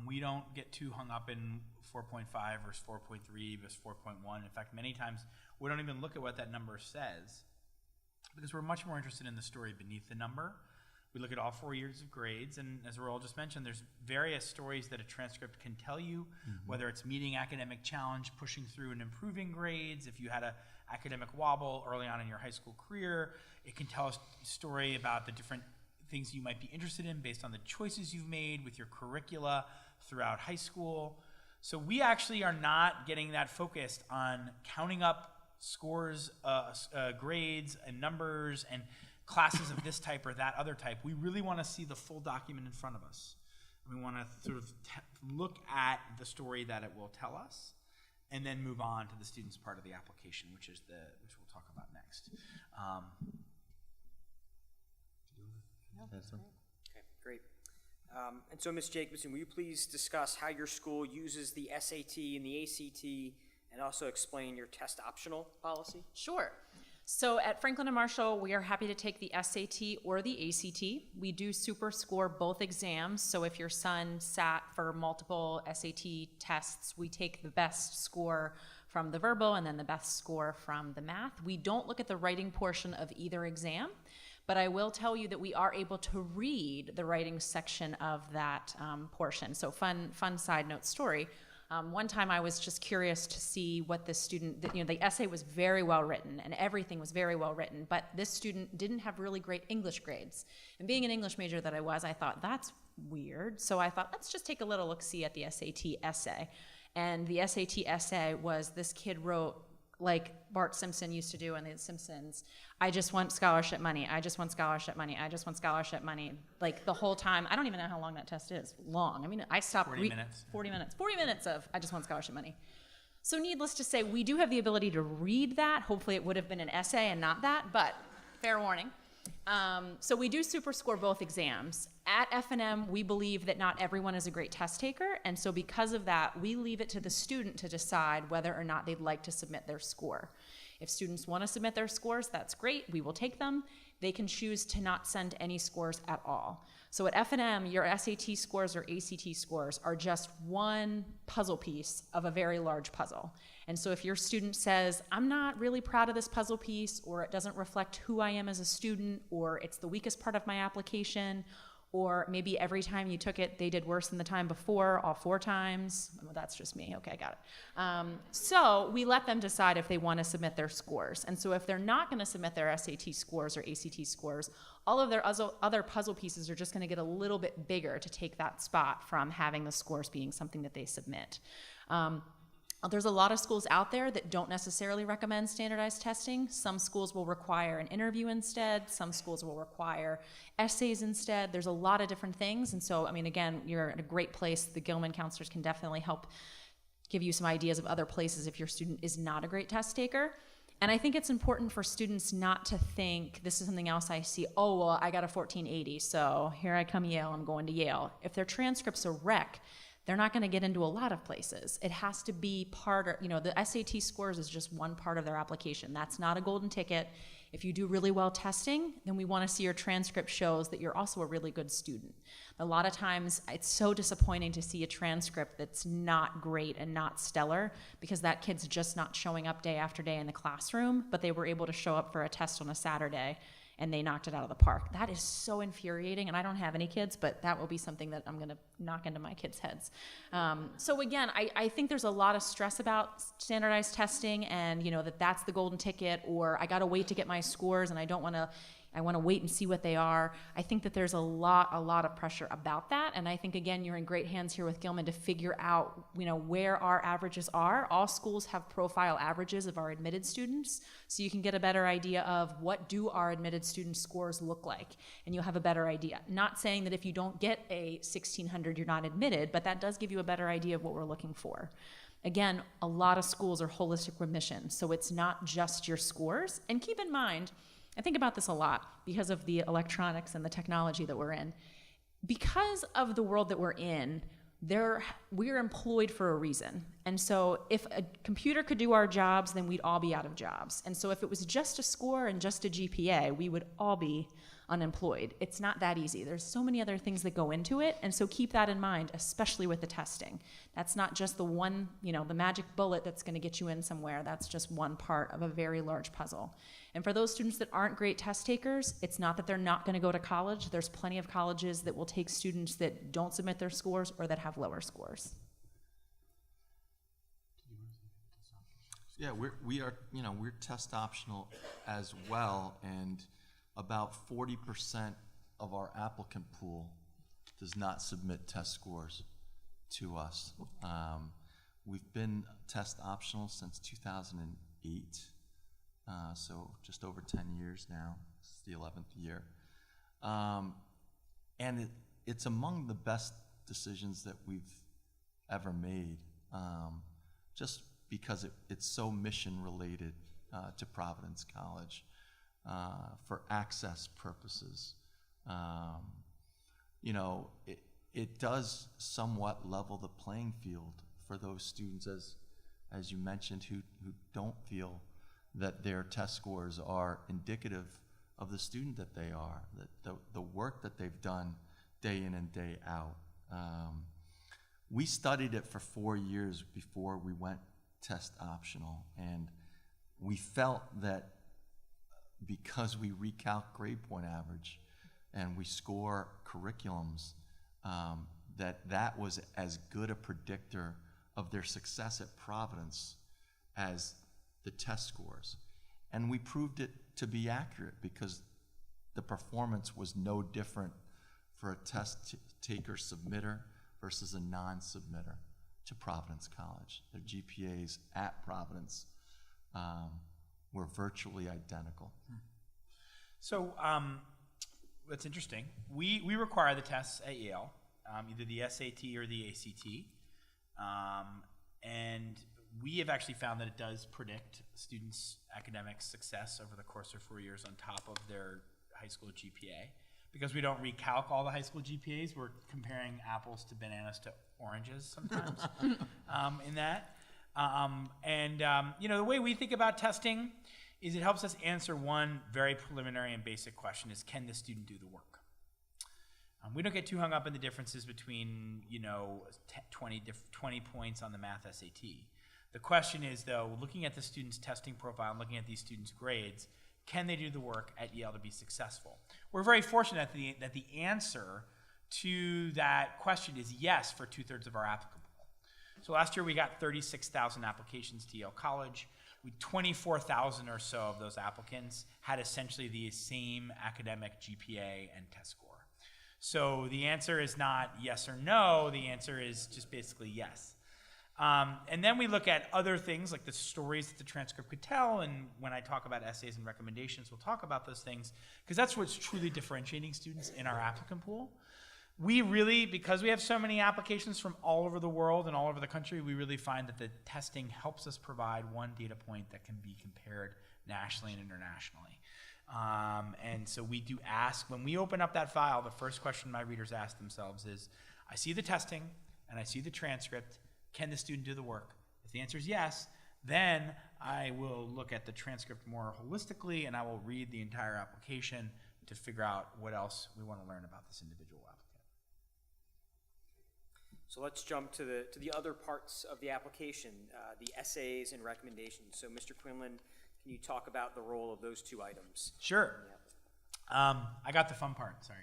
S5: We don't get too hung up in 4.5 versus 4.3 versus 4.1. In fact, many times we don't even look at what that number says, because we're much more interested in the story beneath the number. We look at all 4 years of grades, and as Raul just mentioned, there's various stories that a transcript can tell you, whether it's meeting academic challenge, pushing through and improving grades. If you had an academic wobble early on in your high school career, it can tell a story about the different things you might be interested in based on the choices you've made with your curricula throughout high school. So we actually are not getting that focused on counting up scores, grades and numbers and classes of this type or that other type. We really want to see the full document in front of us. We want to sort of look at the story that it will tell us, and then move on to the student's part of the application, which we'll talk about next.
S3: Okay, great. And so, Ms. Jacobson, will you please discuss how your school uses the SAT and the ACT, and also explain your test optional policy?
S2: Sure. So at Franklin and Marshall, we are happy to take the SAT or the ACT. We do super score both exams. So if your son sat for multiple SAT tests, we take the best score from the verbal and then the best score from the math. We don't look at the writing portion of either exam, but I will tell you that we are able to read the writing section of that portion. So fun side note story. One time I was just curious to see what this student, the essay was very well written and everything was very well written, but this student didn't have really great English grades. And being an English major that I was, I thought, that's weird. So I thought, let's just take a little look-see at the SAT essay. And the SAT essay was, this kid wrote, like Bart Simpson used to do in The Simpsons, I just want scholarship money, I just want scholarship money, I just want scholarship money. Like the whole time, I don't even know how long that test is. Long. I mean, I stopped.
S5: 40 minutes.
S2: 40 minutes. 40 minutes of I just want scholarship money. So needless to say, we do have the ability to read that. Hopefully it would have been an essay and not that, but fair warning. So we do super score both exams. At F&M, we believe that not everyone is a great test taker, and so because of that, we leave it to the student to decide whether or not they'd like to submit their score. If students want to submit their scores, that's great, we will take them. They can choose to not send any scores at all. So at F&M, your SAT scores or ACT scores are just one puzzle piece of a very large puzzle. And so if your student says, I'm not really proud of this puzzle piece, or it doesn't reflect who I am as a student, or it's the weakest part of my application, or maybe every time you took it, they did worse than the time before, all 4 times. Well, that's just me. Okay, got it. So we let them decide if they want to submit their scores. And so if they're not going to submit their SAT scores or ACT scores, all of their other puzzle pieces are just going to get a little bit bigger to take that spot from having the scores being something that they submit. There's a lot of schools out there that don't necessarily recommend standardized testing. Some schools will require an interview instead. Some schools will require essays instead. There's a lot of different things. And so, I mean, again, you're in a great place. The Gilman counselors can definitely help give you some ideas of other places if your student is not a great test taker. And I think it's important for students not to think, this is something else I see, oh, well, I got a 1480, so here I come Yale, I'm going to Yale. If their transcript's a wreck, they're not going to get into a lot of places. It has to be part of, the SAT scores is just one part of their application. That's not a golden ticket. If you do really well testing, then we want to see your transcript shows that you're also a really good student. A lot of times, it's so disappointing to see a transcript that's not great and not stellar because that kid's just not showing up day after day in the classroom, but they were able to show up for a test on a Saturday and they knocked it out of the park. That is so infuriating, and I don't have any kids, but that will be something that I'm gonna knock into my kids' heads. So again, I think there's a lot of stress about standardized testing and that's the golden ticket, or I gotta wait to get my scores and I want to wait and see what they are. I think that there's a lot of pressure about that. And I think, again, you're in great hands here with Gilman to figure out, where our averages are. All schools have profile averages of our admitted students. So you can get a better idea of what do our admitted student scores look like. And you'll have a better idea. Not saying that if you don't get a 1600, you're not admitted, but that does give you a better idea of what we're looking for. Again, a lot of schools are holistic remission. So it's not just your scores. And keep in mind, I think about this a lot because of the electronics and the technology that we're in. Because of the world that we're in, we're employed for a reason. And so if a computer could do our jobs, then we'd all be out of jobs. And so if it was just a score and just a GPA, we would all be unemployed. It's not that easy. There's so many other things that go into it. And so keep that in mind, especially with the testing. That's not just the one, the magic bullet that's going to get you in somewhere. That's just one part of a very large puzzle. And for those students that aren't great test takers, it's not that they're not going to go to college. There's plenty of colleges that will take students that don't submit their scores or that have lower scores.
S4: Yeah, we're test optional as well, and about 40% of our applicant pool does not submit test scores to us. We've been test optional since 2008, so just over 10 years now. This is the 11th year. And it's among the best decisions that we've ever made, just because it's so mission related to Providence College for access purposes. You know, it does somewhat level the playing field for those students, as you mentioned, who don't feel that their test scores are indicative of the student that they are, that the work that they've done day in and day out. We studied it for 4 years before we went test optional, and we felt that because we recalc grade point average and we score curriculums, that was as good a predictor of their success at Providence as the test scores. And we proved it to be accurate because the performance was no different for a test taker submitter versus a non-submitter to Providence College. Their GPAs at Providence were virtually identical.
S5: So that's interesting. We require the tests at Yale, either the SAT or the ACT. And we have actually found that it does predict students' academic success over the course of 4 years on top of their high school GPA. Because we don't recalc all the high school GPAs, we're comparing apples to bananas to oranges sometimes in that. You know, the way we think about testing is it helps us answer one very preliminary and basic question is, can the student do the work? We don't get too hung up in the differences between, you know, 20 points on the math SAT. The question is, though, looking at the student's testing profile and looking at these students' grades, can they do the work at Yale to be successful? We're very fortunate that the answer to that question is yes for 2/3 of our applicant pool. So last year we got 36,000 applications to Yale College. 24,000 or so of those applicants had essentially the same academic GPA and test score. So the answer is not yes or no, the answer is just basically yes. And then we look at other things like the stories that the transcript could tell, and when I talk about essays and recommendations, we'll talk about those things, because that's what's truly differentiating students in our applicant pool. We really, because we have so many applications from all over the world and all over the country, we really find that the testing helps us provide one data point that can be compared nationally and internationally. And so we do ask, when we open up that file, the first question my readers ask themselves is, I see the testing and I see the transcript, can the student do the work? If the answer is yes, then I will look at the transcript more holistically and I will read the entire application to figure out what else we want to learn about this individual applicant.
S3: So let's jump to the other parts of the application, the essays and recommendations. So Mr. Quinlan, can you talk about the role of those two items?
S5: Sure. I got the fun part. Sorry,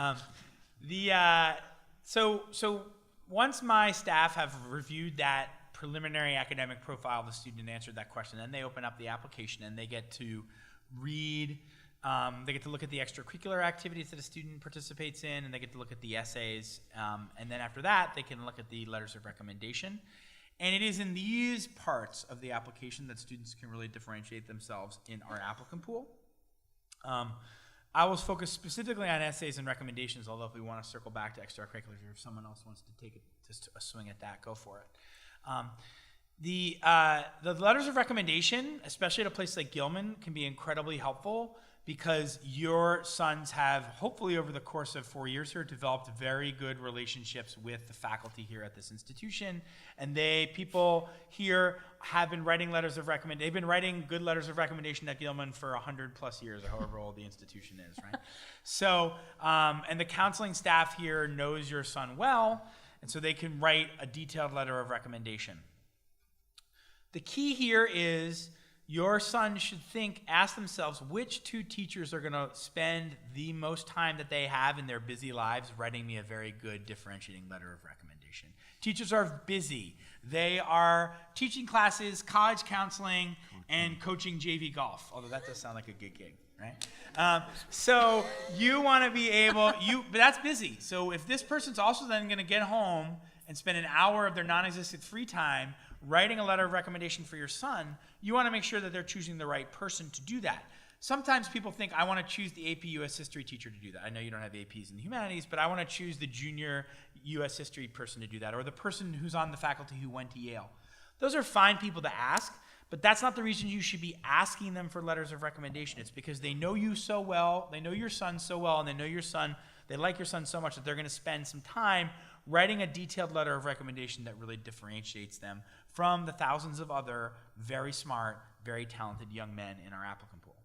S5: guys. So once my staff have reviewed that preliminary academic profile of the student and answered that question, then they open up the application and they get to read. They get to look at the extracurricular activities that a student participates in, and they get to look at the essays. And then after that, they can look at the letters of recommendation. And it is in these parts of the application that students can really differentiate themselves in our applicant pool. I will focus specifically on essays and recommendations, although if we want to circle back to extracurriculars, or if someone else wants to take just a swing at that, go for it. The letters of recommendation, especially at a place like Gilman, can be incredibly helpful because your sons have, hopefully over the course of 4 years here, developed very good relationships with the faculty here at this institution. And people here have been writing letters of recommendation. They've been writing good letters of recommendation at Gilman for 100+ years, or however old the institution is, right? So, and the counseling staff here knows your son well, and so they can write a detailed letter of recommendation. The key here is your son should ask themselves which two teachers are going to spend the most time that they have in their busy lives writing me a very good differentiating letter of recommendation. Teachers are busy. They are teaching classes, college counseling, and coaching JV golf, although that does sound like a good gig. right? So you want to be able, but that's busy. So if this person's also then going to get home and spend an hour of their non-existent free time writing a letter of recommendation for your son, you want to make sure that they're choosing the right person to do that. Sometimes people think, I want to choose the AP US history teacher to do that. I know you don't have APs in the humanities, but I want to choose the junior US history person to do that, or the person who's on the faculty who went to Yale. Those are fine people to ask, but that's not the reason you should be asking them for letters of recommendation. It's because they know you so well, they know your son so well, and they like your son so much that they're going to spend some time writing a detailed letter of recommendation that really differentiates them from the thousands of other very smart, very talented young men in our applicant pool.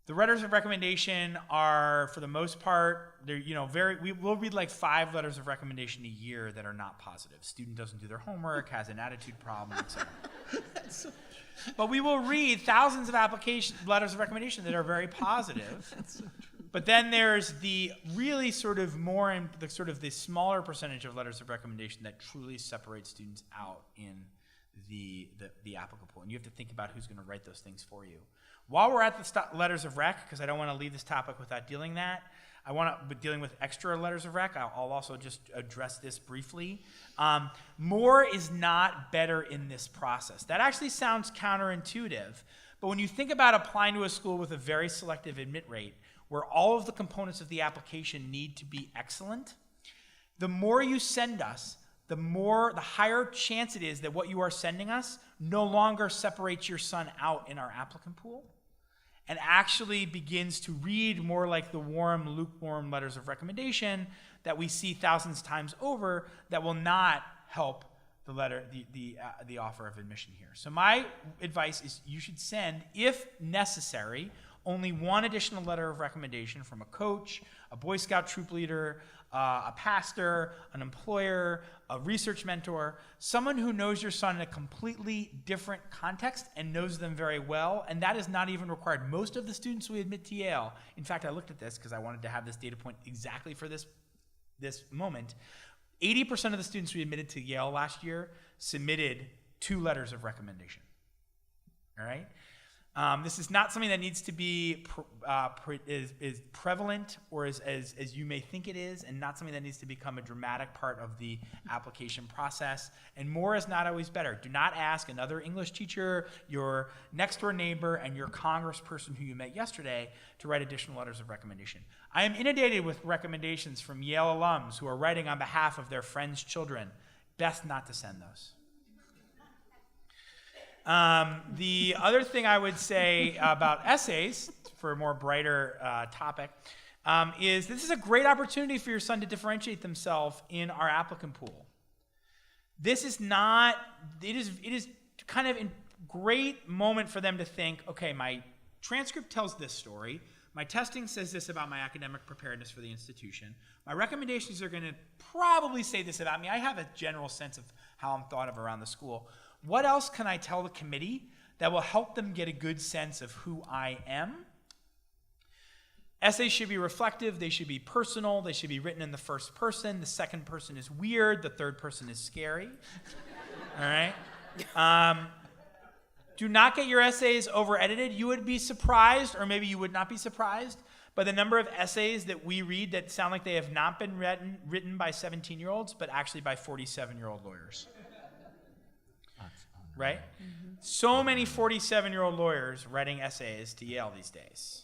S5: The letters of recommendation are, for the most part, we'll read like 5 letters of recommendation a year that are not positive. Student doesn't do their homework, has an attitude problem, etc. But we will read thousands of letters of recommendation that are very positive. But then there's the really sort of the smaller percentage of letters of recommendation that truly separate students out in the applicant pool. And you have to think about who's going to write those things for you. While we're at the letters of rec, because I don't want to leave this topic without dealing with extra letters of rec, I'll also just address this briefly. More is not better in this process. That actually sounds counterintuitive, but when you think about applying to a school with a very selective admit rate, where all of the components of the application need to be excellent, the more you send us, the higher chance it is that what you are sending us no longer separates your son out in our applicant pool and actually begins to read more like the warm, lukewarm letters of recommendation that we see thousands of times over that will not help the offer of admission here. So my advice is you should send, if necessary, only one additional letter of recommendation from a coach, a Boy Scout troop leader, a pastor, an employer, a research mentor, someone who knows your son in a completely different context and knows them very well, and that is not even required. Most of the students we admit to Yale, in fact, I looked at this because I wanted to have this data point exactly for this moment, 80% of the students we admitted to Yale last year submitted 2 letters of recommendation, all right? This is not something that needs to be is prevalent or as you may think it is, and not something that needs to become a dramatic part of the application process. And more is not always better. Do not ask another English teacher, your next door neighbor, and your congressperson who you met yesterday to write additional letters of recommendation. I am inundated with recommendations from Yale alums who are writing on behalf of their friends' children. Best not to send those. The other thing I would say about essays, for a more brighter topic, is this is a great opportunity for your son to differentiate themselves in our applicant pool. This is not, it is kind of a great moment for them to think, okay, my transcript tells this story, my testing says this about my academic preparedness for the institution, my recommendations are going to probably say this about me, I have a general sense of how I'm thought of around the school. What else can I tell the committee that will help them get a good sense of who I am? Essays should be reflective, they should be personal, they should be written in the first person, the second person is weird, the third person is scary, all right? Do not get your essays over-edited. You would be surprised, or maybe you would not be surprised, by the number of essays that we read that sound like they have not been written by 17-year-olds, but actually by 47-year-old lawyers. Right? Mm-hmm. So many 47-year-old lawyers writing essays to Yale these days.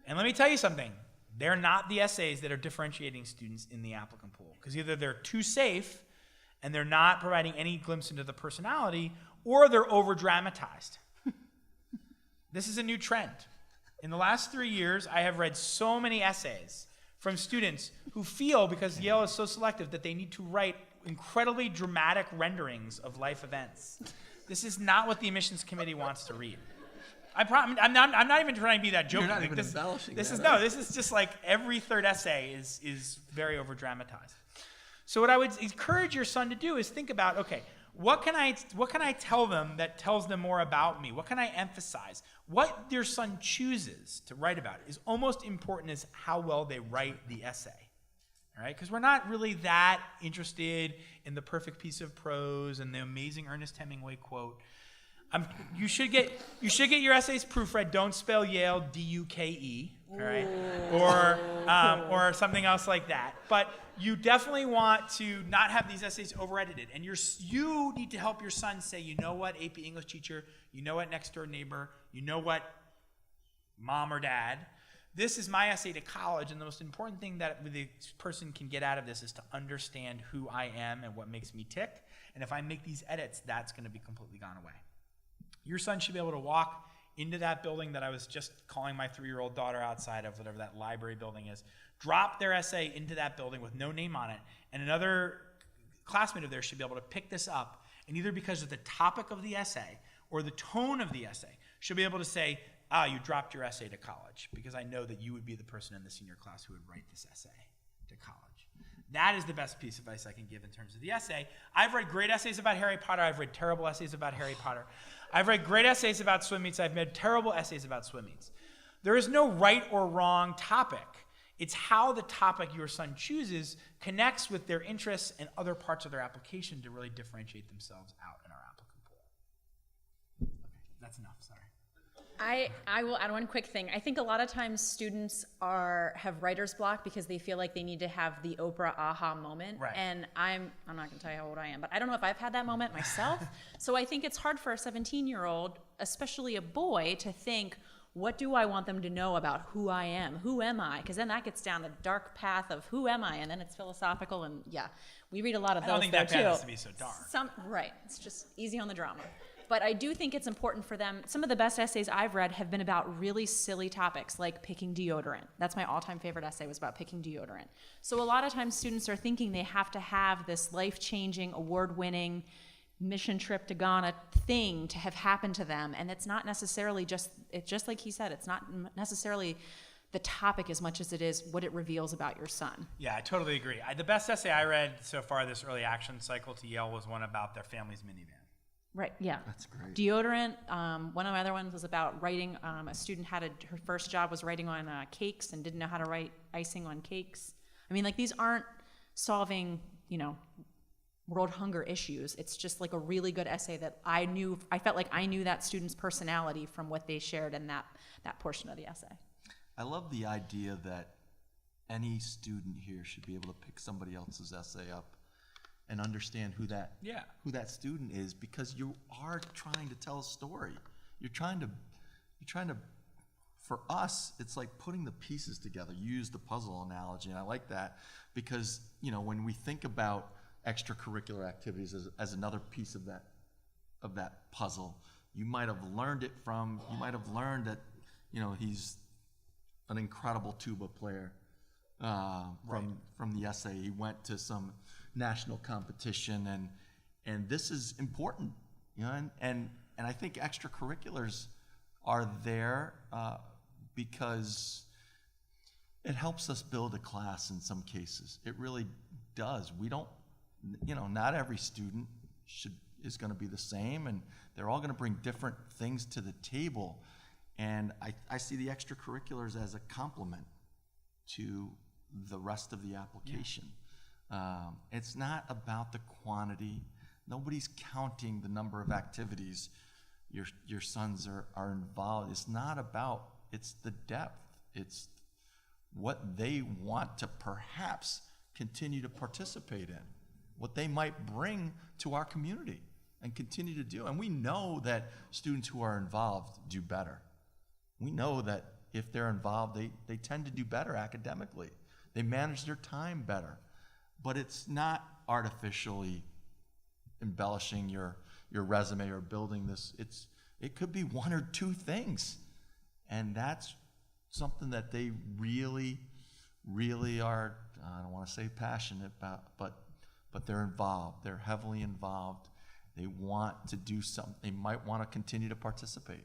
S5: And let me tell you something. They're not the essays that are differentiating students in the applicant pool. Because either they're too safe and they're not providing any glimpse into the personality, or they're over-dramatized. This is a new trend. In the last 3 years, I have read so many essays from students who feel, because Yale is so selective, that they need to write incredibly dramatic renderings of life events. This is not what the admissions committee wants to read. I'm not even trying to be that joking.
S6: You're not even embellishing
S5: this
S6: that.
S5: This is just like every third essay is very over dramatized. So what I would encourage your son to do is think about, okay, what can I tell them that tells them more about me? What can I emphasize? What your son chooses to write about is almost important as how well they write the essay. All right, because we're not really that interested in the perfect piece of prose and the amazing Ernest Hemingway quote. You should get your essays proofread. Don't spell Yale Duke, all right, or something else like that. But you definitely want to not have these essays over-edited, and you need to help your son say, you know what, AP English teacher, you know what, next door neighbor, you know what, mom or dad. This is my essay to college, and the most important thing that the person can get out of this is to understand who I am and what makes me tick. And if I make these edits, that's going to be completely gone away. Your son should be able to walk into that building that I was just calling my 3-year-old daughter outside of, whatever that library building is, drop their essay into that building with no name on it, and another classmate of theirs should be able to pick this up, and either because of the topic of the essay or the tone of the essay, should be able to say, you dropped your essay to college, because I know that you would be the person in the senior class who would write this essay to college. That is the best piece of advice I can give in terms of the essay. I've read great essays about Harry Potter. I've read terrible essays about Harry Potter. I've read great essays about swim meets. I've read terrible essays about swim meets. There is no right or wrong topic. It's how the topic your son chooses connects with their interests and other parts of their application to really differentiate themselves out in our applicant pool. Okay, that's enough, sorry.
S2: I will add one quick thing. I think a lot of times students have writer's block because they feel like they need to have the Oprah aha moment.
S5: Right.
S2: And I'm not going to tell you how old I am, but I don't know if I've had that moment myself. So I think it's hard for a 17-year-old, especially a boy, to think, what do I want them to know about who I am? Who am I? Because then that gets down the dark path of who am I? And then it's philosophical, and yeah, we read a lot of those.
S5: I don't think that path has to be so dark.
S2: Right. It's just easy on the drama. But I do think it's important for them. Some of the best essays I've read have been about really silly topics, like picking deodorant. That's my all-time favorite essay, was about picking deodorant. So a lot of times students are thinking they have to have this life-changing, award-winning mission trip to Ghana thing to have happened to them. And it's not necessarily just like he said, it's not necessarily the topic as much as it is what it reveals about your son.
S5: Yeah, I totally agree. The best essay I read so far this early action cycle to Yale was one about their family's minivan.
S2: Right, yeah.
S4: That's great.
S2: Deodorant. One of my other ones was about writing. A student her first job was writing on cakes and didn't know how to write icing on cakes. I mean, like, these aren't solving, world hunger issues. It's just like a really good essay that I felt like I knew that student's personality from what they shared in that portion of the essay.
S4: I love the idea that any student here should be able to pick somebody else's essay up and understand who that student is, because you are trying to tell a story. You're trying to, for us, it's like putting the pieces together. You use the puzzle analogy, and I like that, because when we think about extracurricular activities as another piece of that puzzle, you might have learned that he's an incredible tuba player from the essay. He went to some national competition, and this is important, and I think extracurriculars are there because it helps us build a class in some cases. It really does. We don't, not every student is going to be the same, and they're all going to bring different things to the table, and I see the extracurriculars as a complement to the rest of the application. Yeah. It's not about the quantity. Nobody's counting the number of activities your sons are involved. It's not about, it's the depth. It's what they want to perhaps continue to participate in, what they might bring to our community and continue to do. And we know that students who are involved do better. We know that if they're involved, they tend to do better academically. They manage their time better. But it's not artificially embellishing your resume or building this. It could be one or two things, and that's something that they really, really are. I don't want to say passionate about, but they're involved. They're heavily involved. They want to do something. They might want to continue to participate.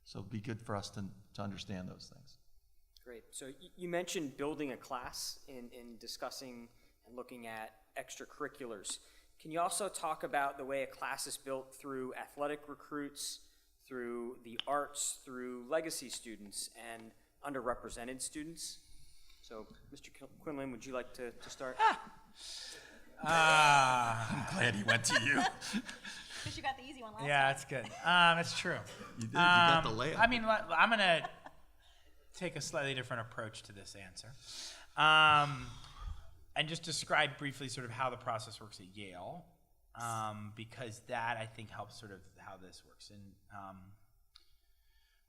S4: So it'd be good for us to understand those things.
S3: Great. So you mentioned building a class in discussing and looking at extracurriculars. Can you also talk about the way a class is built through athletic recruits, through the arts, through legacy students, and underrepresented students? So, Mr. Quinlan, would you like to start?
S4: I'm glad he went to you.
S6: Because you got the easy one last
S5: Yeah,
S6: time.
S5: that's good. That's true.
S4: You did. You got the layup.
S5: I mean, I'm going to take a slightly different approach to this answer. And just describe briefly sort of how the process works at Yale, because that, I think, helps sort of how this works. And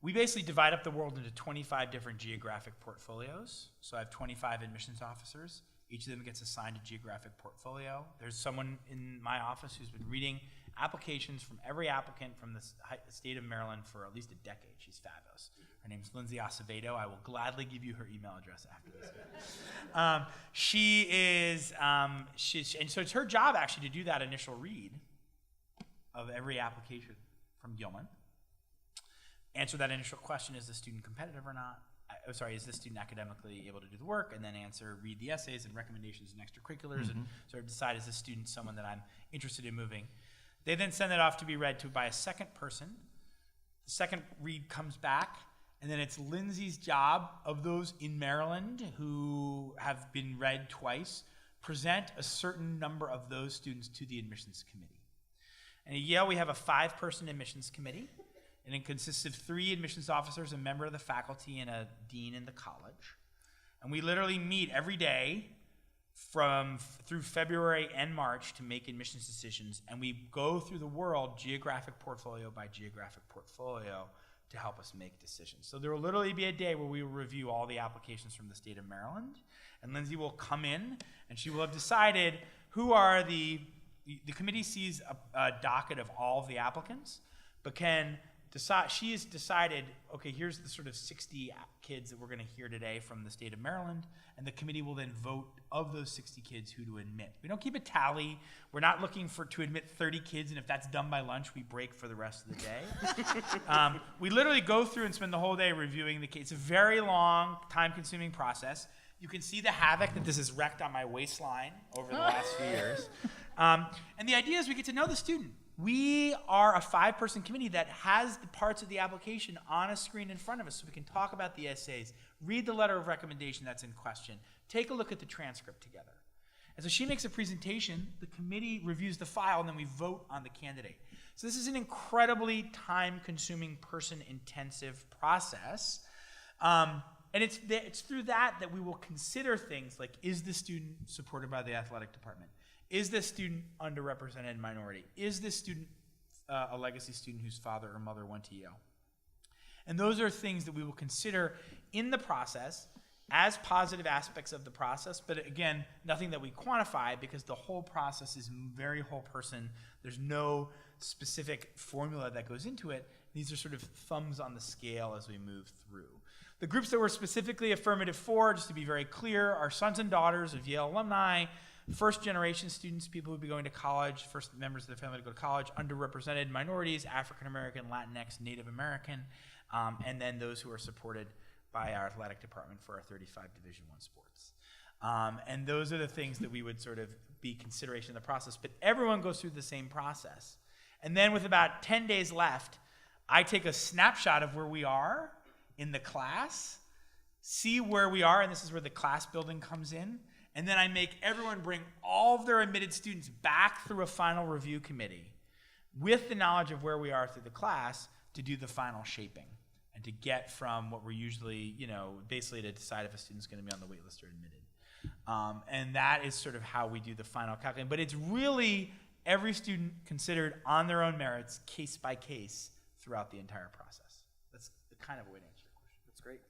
S5: we basically divide up the world into 25 different geographic portfolios. So I have 25 admissions officers. Each of them gets assigned a geographic portfolio. There's someone in my office who's been reading applications from every applicant from the state of Maryland for at least a decade. She's fabulous. Her name's Lindsay Acevedo. I will gladly give you her email address after this. And so it's her job actually to do that initial read of every application from Gilman. Answer that initial question, is the student competitive or not? Is the student academically able to do the work? And then read the essays and recommendations and extracurriculars and sort of decide, is this student someone that I'm interested in moving? They then send it off to be read to by a second person. The second read comes back, and then it's Lindsay's job, of those in Maryland who have been read twice, present a certain number of those students to the admissions committee. And at Yale, we have a 5-person admissions committee, and it consists of 3 admissions officers, a member of the faculty, and a dean in the college. And we literally meet every day through February and March to make admissions decisions, and we go through the world geographic portfolio by geographic portfolio to help us make decisions. So there will literally be a day where we will review all the applications from the state of Maryland, and Lindsay will come in, and she will have decided who are the committee sees a docket of all of the applicants, but she has decided, okay, here's the sort of 60 kids that we're going to hear today from the state of Maryland, and the committee will then vote of those 60 kids who to admit. We don't keep a tally. We're not looking to admit 30 kids, and if that's done by lunch, we break for the rest of the day. We literally go through and spend the whole day reviewing the kids. It's a very long, time-consuming process. You can see the havoc that this has wreaked on my waistline over the last few years. And the idea is we get to know the student. We are a 5-person committee that has the parts of the application on a screen in front of us, so we can talk about the essays, read the letter of recommendation that's in question, take a look at the transcript together. And so she makes a presentation, the committee reviews the file, and then we vote on the candidate. So this is an incredibly time-consuming, person-intensive process. And it's through that we will consider things like, is the student supported by the athletic department? Is this student underrepresented minority? Is this student a legacy student whose father or mother went to Yale? And those are things that we will consider in the process as positive aspects of the process, but again, nothing that we quantify, because the whole process is very whole person. There's no specific formula that goes into it. These are sort of thumbs on the scale as we move through. The groups that we're specifically affirmative for, just to be very clear, are sons and daughters of Yale alumni, first-generation students, people who will be going to college, first members of their family to go to college, underrepresented minorities, African-American, Latinx, Native American, and then those who are supported by our athletic department for our 35 Division I sports. And those are the things that we would sort of be consideration in the process. But everyone goes through the same process. And then with about 10 days left, I take a snapshot of where we are in the class, see where we are, and this is where the class building comes in. And then I make everyone bring all of their admitted students back through a final review committee with the knowledge of where we are through the class to do the final shaping and to get from what we're usually, basically to decide if a student's going to be on the wait list or admitted. And that is sort of how we do the final calculation. But it's really every student considered on their own merits, case by case, throughout the entire process. That's the kind of a way to answer your question.
S3: That's great.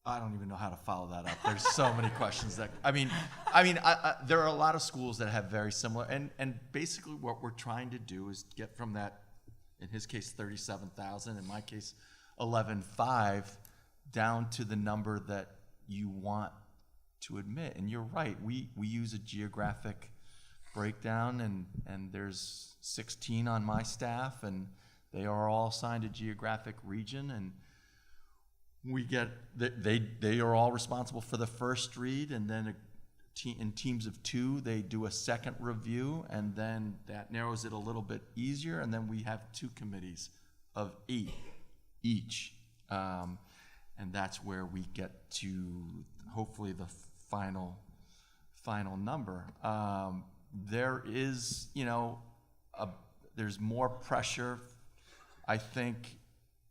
S4: I don't even know how to follow that up. There's so many questions that, there are a lot of schools that have very similar, and basically what we're trying to do is get from that, in his case, 37,000, in my case, 11,500, down to the number that you want to admit. And you're right, we use a geographic breakdown, and there's 16 on my staff, and they are all assigned a geographic region, and we get they are all responsible for the first read, and then in teams of 2 they do a second review, and then that narrows it a little bit easier, and then we have 2 committees of 8 each, and that's where we get to hopefully the final final number. There is, there's more pressure, I think,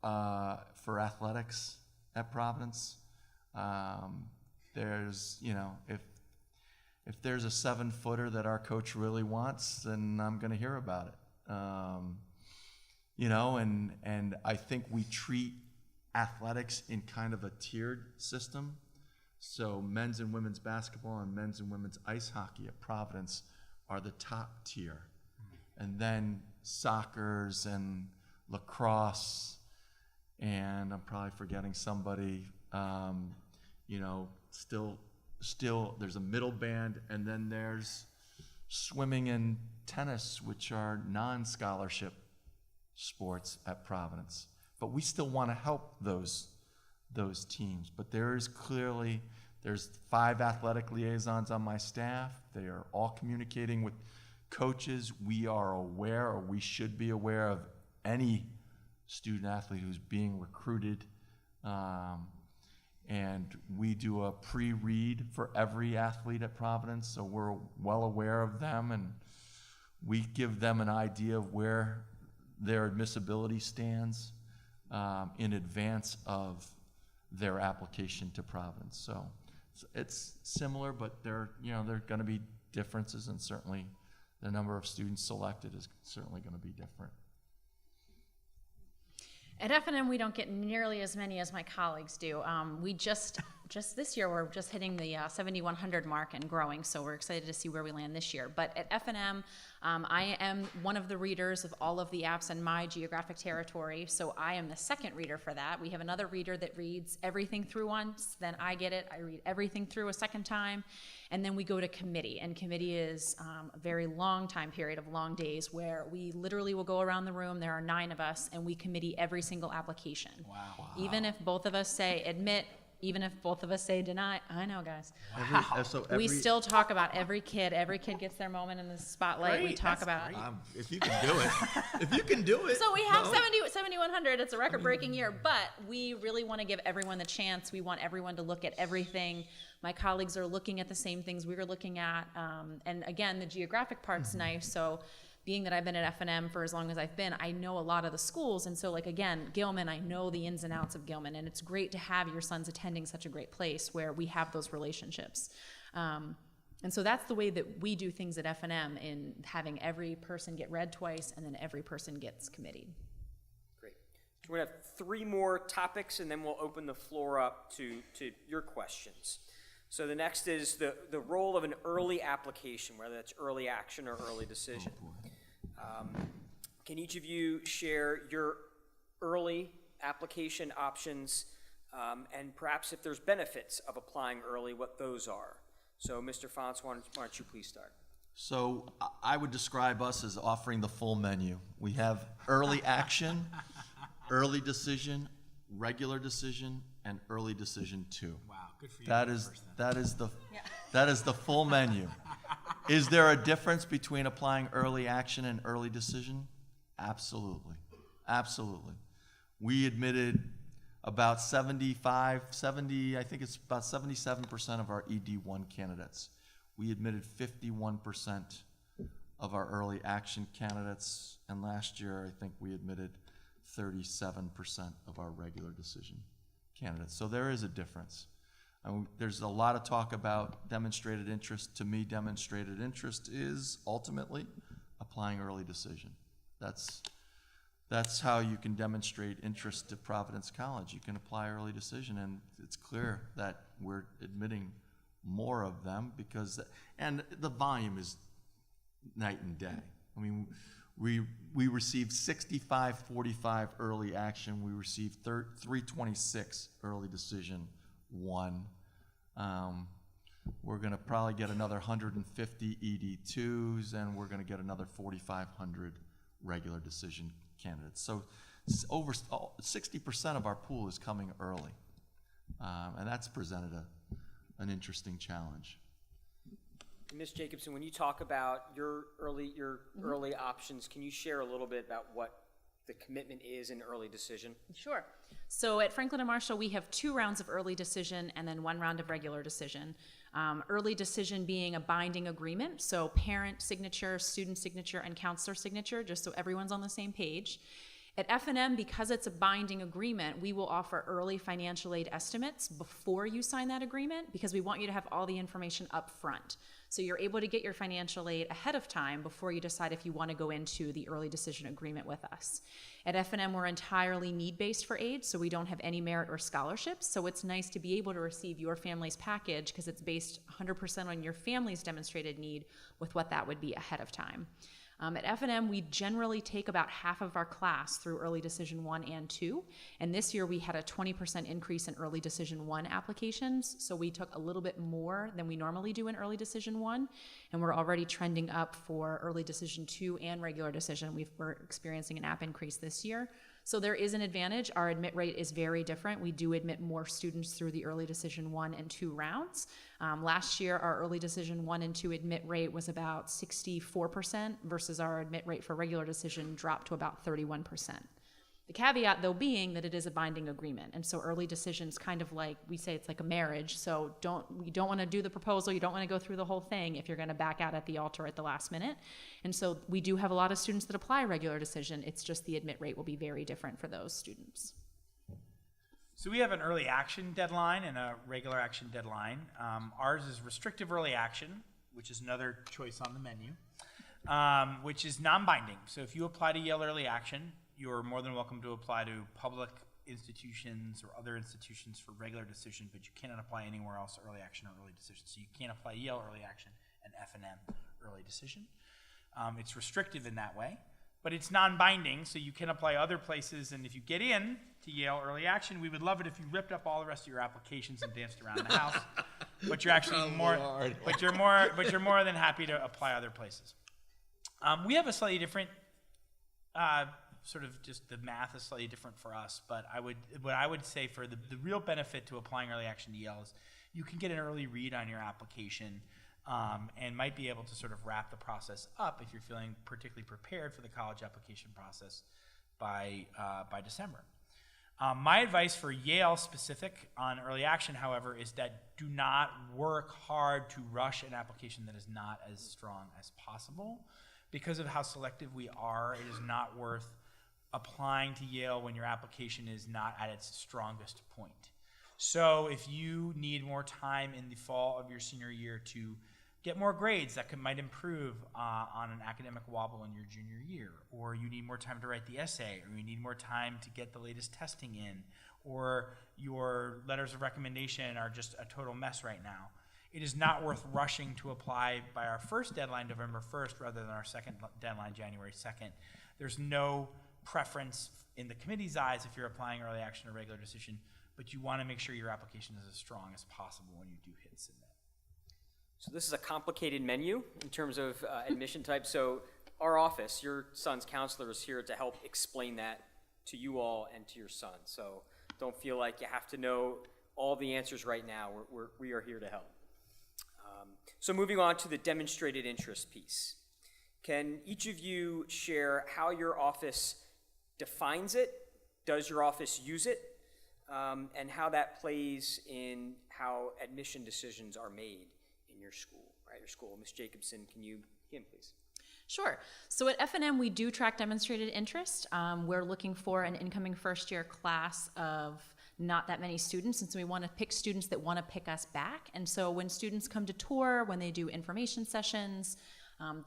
S4: for athletics at Providence. There's, if there's a 7-footer that our coach really wants, then I'm going to hear about it. And I think we treat athletics in kind of a tiered system. So men's and women's basketball and men's and women's ice hockey at Providence are the top tier. And then soccer's and lacrosse, and I'm probably forgetting somebody, still there's a middle band, and then there's swimming and tennis, which are non-scholarship sports at Providence. But we still want to help those teams. But there's 5 athletic liaisons on my staff. They are all communicating with coaches. We are aware, or we should be aware, of any student athlete who's being recruited. And we do a pre-read for every athlete at Providence, so we're well aware of them, and we give them an idea of where their admissibility stands in advance of their application to Providence. So it's similar, but there are going to be differences, and certainly the number of students selected is certainly going to be different.
S2: At F&M, we don't get nearly as many as my colleagues do. We just this year, we're just hitting the 7,100 mark and growing, so we're excited to see where we land this year. But at F&M, I am one of the readers of all of the apps in my geographic territory, so I am the second reader for that. We have another reader that reads everything through once, then I get it, I read everything through a second time, and then we go to committee. And committee is a very long time period of long days where we literally will go around the room, there are 9 of us, and we committee every single application.
S5: Wow.
S2: Even if both of us say admit, even if both of us say deny, I know, guys. We still talk about every kid. Every kid gets their moment in the spotlight. We talk about.
S4: If you can do it.
S2: So we have 7,100. It's a record-breaking year, but we really want to give everyone the chance. We want everyone to look at everything. My colleagues are looking at the same things we were looking at, and again, the geographic part's nice. So, being that I've been at F&M for as long as I've been, I know a lot of the schools, and so again, Gilman, I know the ins and outs of Gilman, and it's great to have your sons attending such a great place where we have those relationships. And so that's the way that we do things at F&M, in having every person get read twice, and then every person gets committed.
S3: Great. So we're going to have 3 more topics, and then we'll open the floor up to your questions. So the next is the role of an early application, whether that's early action or early decision. Can each of you share your early application options, and perhaps if there's benefits of applying early, what those are? So Mr. Fonts, why don't you please start?
S4: So I would describe us as offering the full menu. We have early action, early decision, regular decision, and early decision 2.
S5: Wow, good for you.
S4: That is the full menu. Is there a difference between applying early action and early decision? Absolutely. Absolutely. We admitted about 70, I think it's about 77% of our ED1 candidates. We admitted 51% of our early action candidates, and last year I think we admitted 37% of our regular decision candidates. So there is a difference. There's a lot of talk about demonstrated interest. To me, demonstrated interest is ultimately applying early decision. That's how you can demonstrate interest to Providence College. You can apply early decision, and it's clear that we're admitting more of them and the volume is night and day. I mean, we received 65-45 early action. We received 326 early decision 1. We're going to probably get another 150 ED2s, and we're going to get another 4,500 regular decision candidates. So over 60% of our pool is coming early, and that's presented an interesting challenge.
S3: Ms. Jacobson, when you talk about your early options, can you share a little bit about what the commitment is in early decision?
S2: Sure. So at Franklin and Marshall, we have 2 rounds of early decision and then 1 round of regular decision. Early decision being a binding agreement, so parent signature, student signature, and counselor signature, just so everyone's on the same page. At F&M, because it's a binding agreement, we will offer early financial aid estimates before you sign that agreement because we want you to have all the information up front. So you're able to get your financial aid ahead of time before you decide if you want to go into the early decision agreement with us. At F&M, we're entirely need-based for aid, so we don't have any merit or scholarships. So it's nice to be able to receive your family's package because it's based 100% on your family's demonstrated need with what that would be ahead of time. At F&M, we generally take about half of our class through Early Decision 1 and 2, and this year we had a 20% increase in Early Decision 1 applications, so we took a little bit more than we normally do in Early Decision 1, and we're already trending up for Early Decision 2 and Regular Decision. We're experiencing an app increase this year. So there is an advantage. Our admit rate is very different. We do admit more students through the Early Decision 1 and 2 rounds. Last year, our Early Decision 1 and 2 admit rate was about 64% versus our admit rate for Regular Decision dropped to about 31%. The caveat, though, being that it is a binding agreement. And so early decisions kind of like, we say it's like a marriage. So you don't want to do the proposal. You don't want to go through the whole thing if you're going to back out at the altar at the last minute. And so we do have a lot of students that apply regular decision. It's just the admit rate will be very different for those students.
S5: So we have an early action deadline and a regular action deadline. Ours is restrictive early action, which is another choice on the menu, which is non-binding. So if you apply to Yale Early Action, you're more than welcome to apply to public institutions or other institutions for regular decision, but you cannot apply anywhere else early action or early decision. So you can't apply Yale Early Action and F&M Early Decision. It's restrictive in that way, but it's non-binding, so you can apply other places, and if you get in to Yale Early Action, we would love it if you ripped up all the rest of your applications and danced around the house, but you're actually but you're more than happy to apply other places. We have a slightly different sort of just the math is slightly different for us, but what I would say for the real benefit to applying early action to Yale is you can get an early read on your application and might be able to sort of wrap the process up if you're feeling particularly prepared for the college application process by December. My advice for Yale specific on early action, however, is that do not work hard to rush an application that is not as strong as possible. Because of how selective we are, it is not worth applying to Yale when your application is not at its strongest point. So if you need more time in the fall of your senior year to get more grades that might improve on an academic wobble in your junior year, or you need more time to write the essay, or you need more time to get the latest testing in, or your letters of recommendation are just a total mess right now, it is not worth rushing to apply by our first deadline, November 1st, rather than our second deadline, January 2nd. There's no preference in the committee's eyes if you're applying early action or regular decision, but you want to make sure your application is as strong as possible when you do hit submit.
S3: So this is a complicated menu in terms of admission type. So our office, your son's counselor, is here to help explain that to you all and to your son. So don't feel like you have to know all the answers right now. We are here to help. So moving on to the demonstrated interest piece. Can each of you share how your office defines it? Does your office use it? And how that plays in how admission decisions are made in your school, right? Your school. Ms. Jacobson, can you begin, please?
S2: Sure. So at F&M, we do track demonstrated interest. We're looking for an incoming first-year class of not that many students, and so we want to pick students that want to pick us back. And so when students come to tour, when they do information sessions,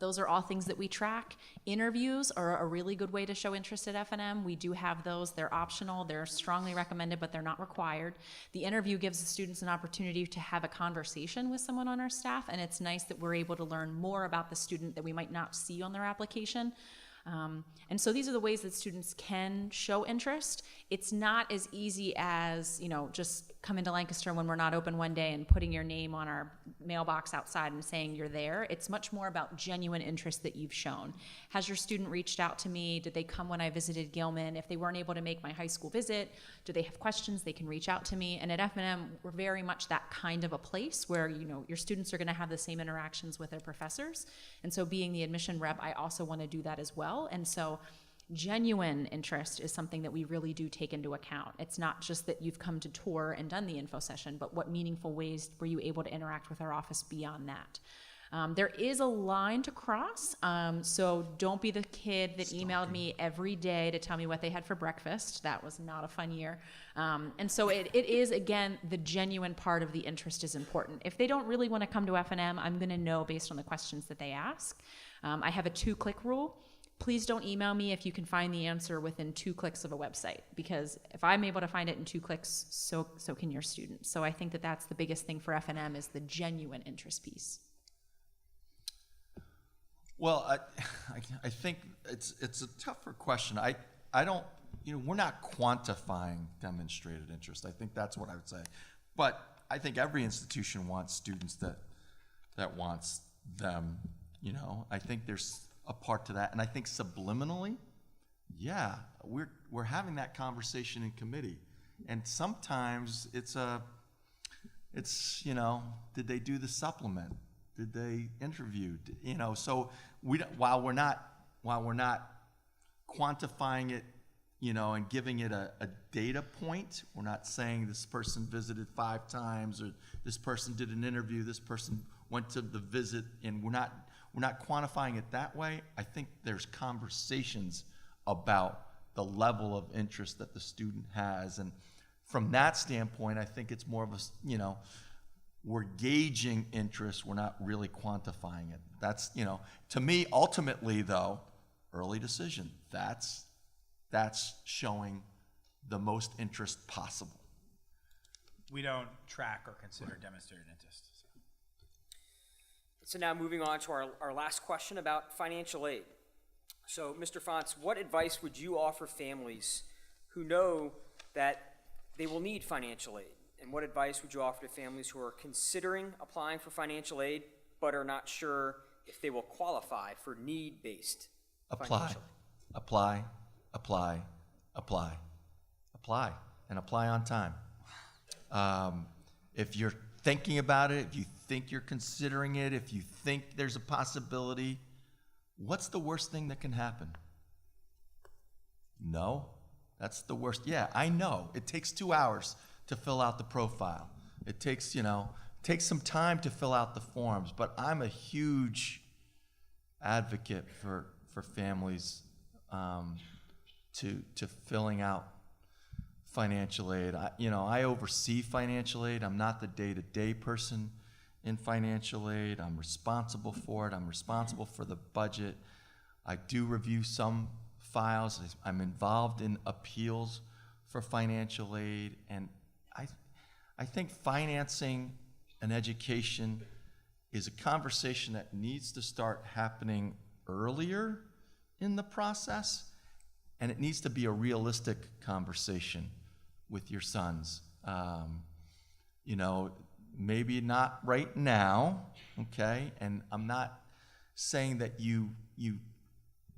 S2: those are all things that we track. Interviews are a really good way to show interest at F&M. We do have those. They're optional. They're strongly recommended, but they're not required. The interview gives the students an opportunity to have a conversation with someone on our staff, and it's nice that we're able to learn more about the student that we might not see on their application. And so these are the ways that students can show interest. It's not as easy as, just coming to Lancaster when we're not open one day and putting your name on our mailbox outside and saying you're there. It's much more about genuine interest that you've shown. Has your student reached out to me? Did they come when I visited Gilman? If they weren't able to make my high school visit, do they have questions? They can reach out to me. And at F&M, we're very much that kind of a place where, your students are going to have the same interactions with their professors. And so being the admission rep, I also want to do that as well. And so Genuine interest is something that we really do take into account. It's not just that you've come to tour and done the info session, but what meaningful ways were you able to interact with our office beyond that? There is a line to cross, so don't be the kid that emailed me every day to tell me what they had for breakfast. That was not a fun year. And so it is, again, the genuine part of the interest is important. If they don't really want to come to F&M, I'm going to know based on the questions that they ask. I have a 2-click rule. Please don't email me if you can find the answer within 2 clicks of a website, because if I'm able to find it in 2 clicks, so can your students. So I think that that's the biggest thing for F&M is the genuine interest piece.
S4: Well, I think it's a tougher question. I don't, we're not quantifying demonstrated interest. I think that's what I would say. But I think every institution wants students that wants them, I think there's a part to that. And I think subliminally, yeah, we're having that conversation in committee. And sometimes it's did they do the supplement? Did they interview? So while we're not quantifying it, and giving it a data point, we're not saying this person visited 5 times or this person did an interview, this person went to the visit, and we're not quantifying it that way. I think there's conversations about the level of interest that the student has, and from that standpoint, I think it's more of a, we're gauging interest, we're not really quantifying it. That's, to me, ultimately though, early decision, that's showing the most interest possible.
S5: We don't track or consider demonstrated interest.
S3: So now moving on to our last question about financial aid. So Mr. Fonts, what advice would you offer families who know that they will need financial aid? And what advice would you offer to families who are considering applying for financial aid but are not sure if they will qualify for need-based financial aid?
S4: Apply, and apply on time. If you're thinking about it, if you think you're considering it, if you think there's a possibility, what's the worst thing that can happen? No, that's the worst. Yeah, I know. It takes 2 hours to fill out the profile. It takes, takes some time to fill out the forms, but I'm a huge advocate for families to filling out financial aid. I oversee financial aid. I'm not the day-to-day person in financial aid. I'm responsible for it. I'm responsible for the budget. I do review some files. I'm involved in appeals for financial aid, and I think financing an education is a conversation that needs to start happening earlier in the process, and it needs to be a realistic conversation with your sons. Maybe not right now, okay? And I'm not saying that you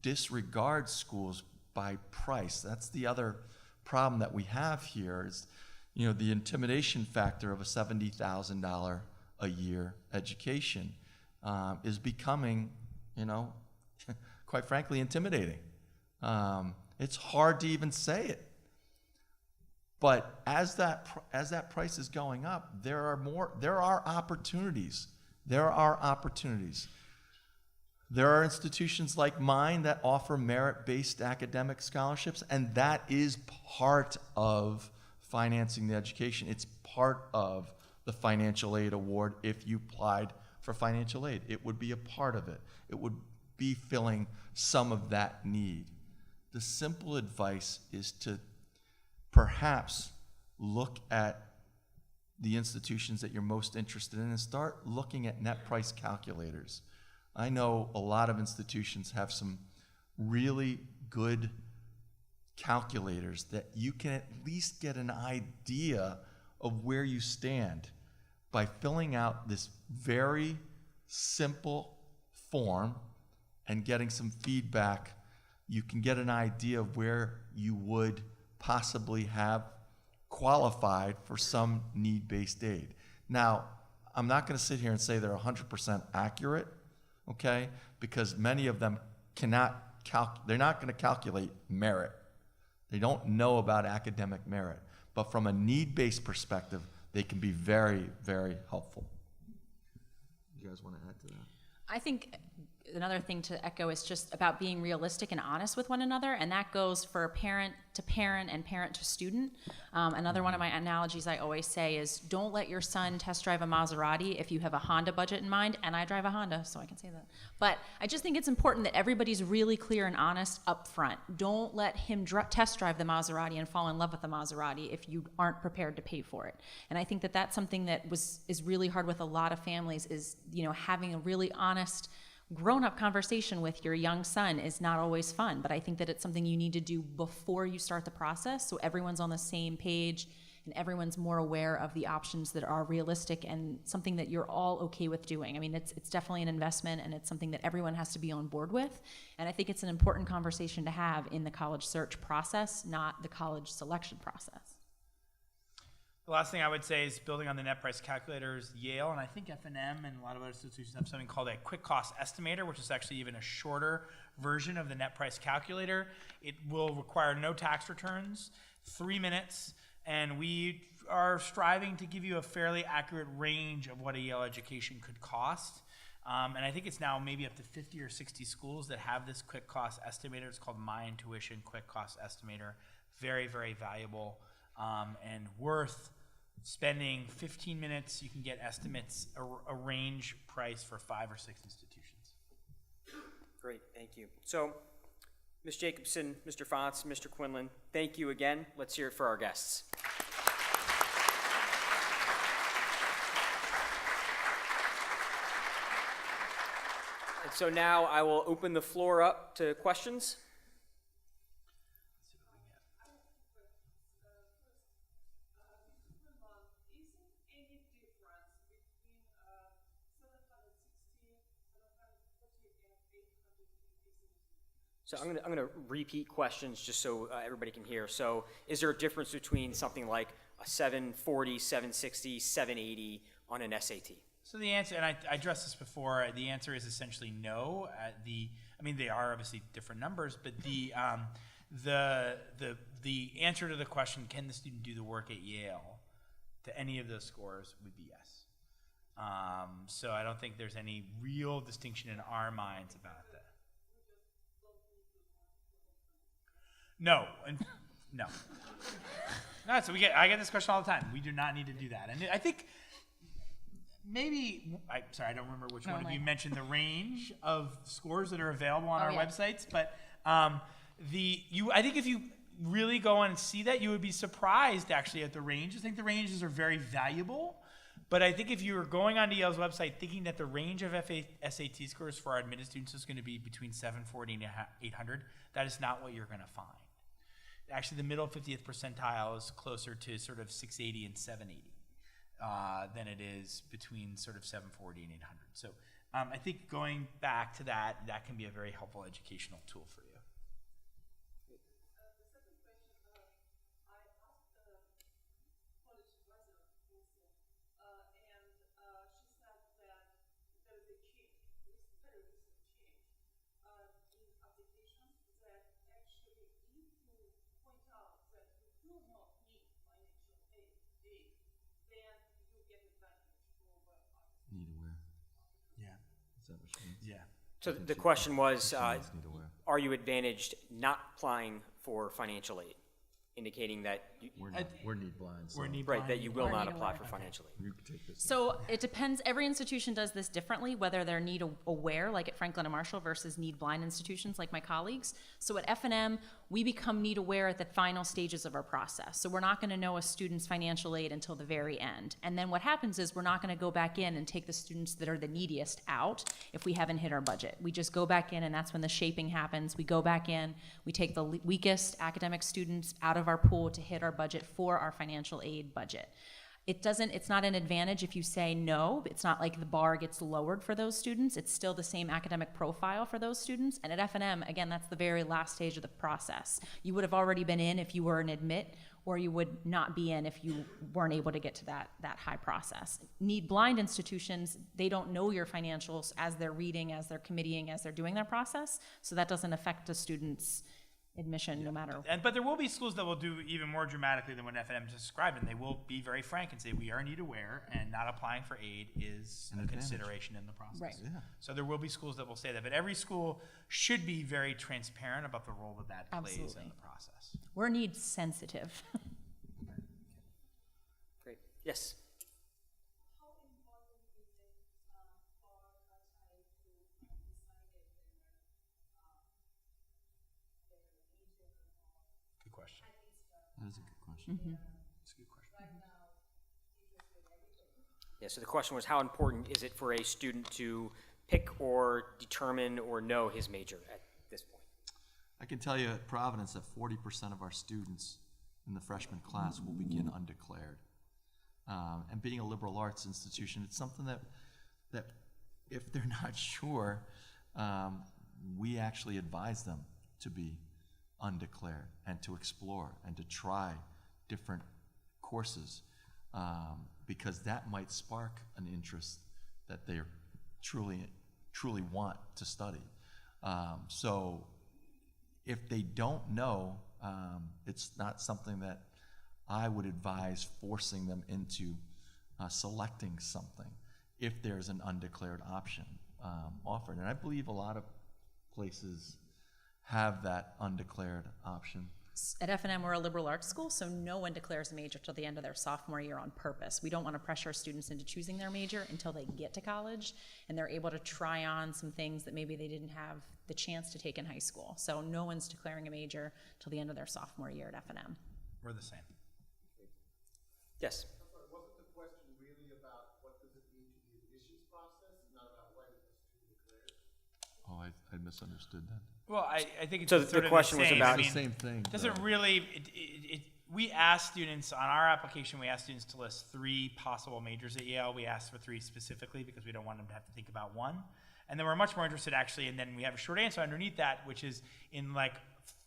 S4: disregard schools by price. That's the other problem that we have here is, the intimidation factor of a $70,000 a year education is becoming, quite frankly, intimidating. It's hard to even say it. But as that price is going up, there are opportunities. There are institutions like mine that offer merit-based academic scholarships, and that is part of financing the education. It's part of the financial aid award. If you applied for financial aid, it would be a part of it. It would be filling some of that need. The simple advice is to perhaps look at the institutions that you're most interested in and start looking at net price calculators. I know a lot of institutions have some really good calculators that you can at least get an idea of where you stand by filling out this very simple form and getting some feedback. You can get an idea of where you would possibly have qualified for some need-based aid. Now, I'm not going to sit here and say they're 100% accurate, okay? Because many of them cannot they're not going to calculate merit. They don't know about academic merit. But from a need-based perspective, they can be very, very helpful. You guys want to add to that?
S2: I think another thing to echo is just about being realistic and honest with one another, and that goes for parent to parent and parent to student. Another one of my analogies I always say is, don't let your son test drive a Maserati if you have a Honda budget in mind, and I drive a Honda, so I can say that. But I just think it's important that everybody's really clear and honest up front. Don't let him test drive the Maserati and fall in love with the Maserati if you aren't prepared to pay for it. And I think that that's something that is really hard with a lot of families, is, you know, having a really honest grown-up conversation with your young son is not always fun, but I think that it's something you need to do before you start the process, so everyone's on the same page and everyone's more aware of the options that are realistic and something that you're all okay with doing. I mean, it's definitely an investment, and it's something that everyone has to be on board with, and I think it's an important conversation to have in the college search process, not the college selection process.
S5: The last thing I would say is, building on the net price calculators, Yale and I think F&M and a lot of other institutions have something called a quick cost estimator, which is actually even a shorter version of the net price calculator. It will require no tax returns, 3 minutes, and we are striving to give you a fairly accurate range of what a Yale education could cost. And I think it's now maybe up to 50 or 60 schools that have this quick cost estimator. It's called My Intuition Quick Cost Estimator. Very, very valuable. And worth spending 15 minutes. You can get estimates, a range price for 5 or 6 institutions.
S3: Great, thank you. So, Ms. Jacobson, Mr. Fonts, Mr. Quinlan, thank you again. Let's hear it for our guests. And so now I will open the floor up to questions. So I'm gonna repeat questions just so everybody can hear. So is there a difference between something like a 740, 760, 780 on an SAT?
S5: So the answer, and I addressed this before, the answer is essentially no. I mean, they are obviously different numbers, but the answer to the question, can the student do the work at Yale, to any of those scores would be yes. So I don't think there's any real distinction in our minds about that. No, no. No, so I get this question all the time. We do not need to do that. And I think maybe, I don't remember which one of you mentioned the range of scores that are available on our websites, but I think if you really go on and see that, you would be surprised actually at the ranges. I think the ranges are very valuable, but I think if you were going onto Yale's website thinking that the range of SAT scores for our admitted students is going to be between 740 and 800, that is not what you're going to find. Actually, the middle 50th percentile is closer to sort of 680 and 780 than it is between sort of 740 and 800. So I think going back to that can be a very helpful educational tool for you.
S4: Need aware.
S5: Yeah.
S4: Is that what she means?
S5: Yeah.
S3: So the question was, are you advantaged not applying for financial aid, indicating that
S4: We're need blind. So
S3: right, that you will
S2: Or
S3: not
S2: need
S3: apply
S2: aware.
S3: for financial aid.
S4: you can take this.
S2: So it depends. Every institution does this differently, whether they're need aware, like at Franklin and Marshall, versus need blind institutions like my colleagues. So at F&M, we become need aware at the final stages of our process. So we're not going to know a student's financial aid until the very end. And then what happens is we're not going to go back in and take the students that are the neediest out if we haven't hit our budget. We just go back in, and that's when the shaping happens. We go back in, we take the weakest academic students out of our pool to hit our budget for our financial aid budget. It's not an advantage if you say no. It's not like the bar gets lowered for those students. It's still the same academic profile for those students. And at F&M, again, that's the very last stage of the process. You would have already been in if you were an admit, or you would not be in if you weren't able to get to that high process. Need blind institutions, they don't know your financials as they're reading, as they're committeeing, as they're doing their process. So that doesn't affect the student's admission no matter.
S5: But there will be schools that will do even more dramatically than what F&M just described, and they will be very frank and say, we are indeed aware, and not applying for aid is
S4: An
S5: a
S4: advantage.
S5: consideration in the process.
S2: Right.
S4: Yeah.
S5: So there will be schools that will say that, but every school should be very transparent about the role that plays in
S2: Absolutely.
S5: the process.
S2: We're need sensitive.
S3: Great. Yes.
S5: Good question.
S4: That is a good question.
S5: That's a good question.
S3: Yeah, so the question was, how important is it for a student to pick or determine or know his major at this point?
S4: I can tell you at Providence that 40% of our students in the freshman class will begin undeclared. And being a liberal arts institution, it's something that if they're not sure, we actually advise them to be undeclared and to explore and to try different courses, because that might spark an interest that they truly want to study. So if they don't know, it's not something that I would advise forcing them into selecting something if there's an undeclared option offered. And I believe a lot of places have that undeclared option.
S2: At F&M, we're a liberal arts school, so no one declares a major till the end of their sophomore year on purpose. We don't want to pressure students into choosing their major until they get to college and they're able to try on some things that maybe they didn't have the chance to take in high school. So no one's declaring a major till the end of their sophomore year at F&M.
S5: We're the same.
S3: Yes.
S7: Wasn't the question really about what does it mean to the admissions process, not about when the student declares?
S4: Oh, I misunderstood that.
S5: Well, I think it's
S3: So
S5: sort
S3: the
S5: of
S3: question was
S5: same.
S3: about-
S5: I mean,
S4: It's the same thing.
S5: doesn't
S4: though.
S5: really, we ask students, on our application, we ask students to list 3 possible majors at Yale. We asked for 3 specifically because we don't want them to have to think about one. And then we're much more interested actually, and then we have a short answer underneath that, which is in like,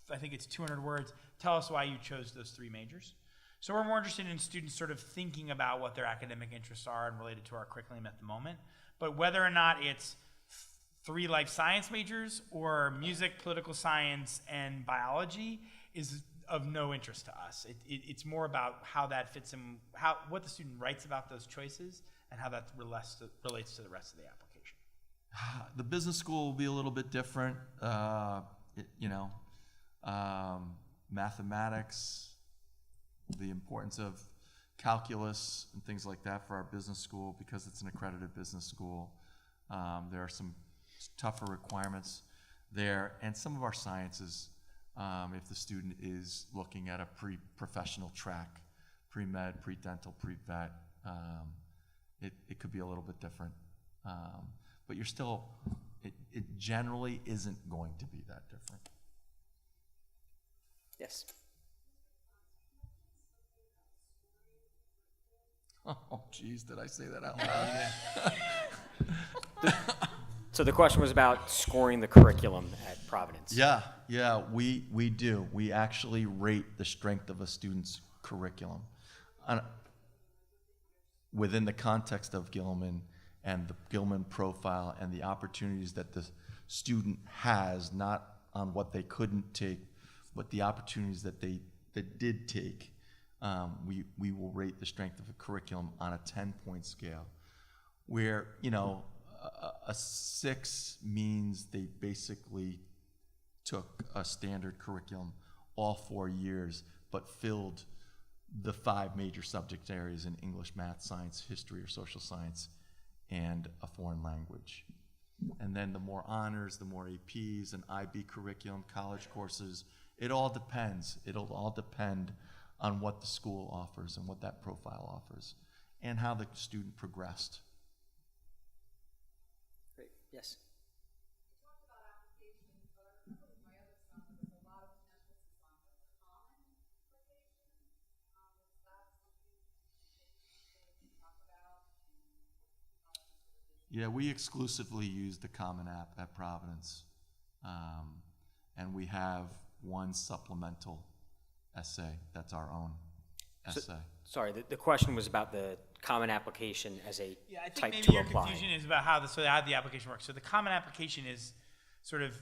S5: I think it's 200 words, tell us why you chose those 3 majors. So we're more interested in students sort of thinking about what their academic interests are and related to our curriculum at the moment. But whether or not it's 3 life science majors or music, political science, and biology is of no interest to us. It's more about how that fits in, what the student writes about those choices and how that relates to the rest of the application.
S4: The business school will be a little bit different. Mathematics, the importance of calculus and things like that for our business school because it's an accredited business school. There are some tougher requirements there, and some of our sciences, if the student is looking at a pre-professional track, pre-med, pre-dental, pre-vet, it could be a little bit different. But you're still, it generally isn't going to be that different.
S3: Yes.
S4: Oh, geez, did I say that out loud?
S3: So the question was about scoring the curriculum at Providence.
S4: Yeah, we do. We actually rate the strength of a student's curriculum within the context of Gilman and the Gilman profile and the opportunities that the student has, not on what they couldn't take, but the opportunities that they did take. We will rate the strength of a curriculum on a 10-point scale, where, a 6 means they basically took a standard curriculum all 4 years, but filled the 5 major subject areas in English, math, science, history, or social science, and a foreign language. And then the more honors, the more APs, an IB curriculum, college courses, it all depends. It'll all depend on what the school offers and what that profile offers, and how the student progressed.
S3: Great. Yes.
S4: Yeah, we exclusively use the Common App at Providence. And we have one supplemental essay that's our own essay.
S3: Sorry, the question was about the common application as a
S5: Yeah, I think
S3: type
S5: maybe
S3: 2
S5: your
S3: apply.
S5: confusion is about how the application works. So the common application is sort of,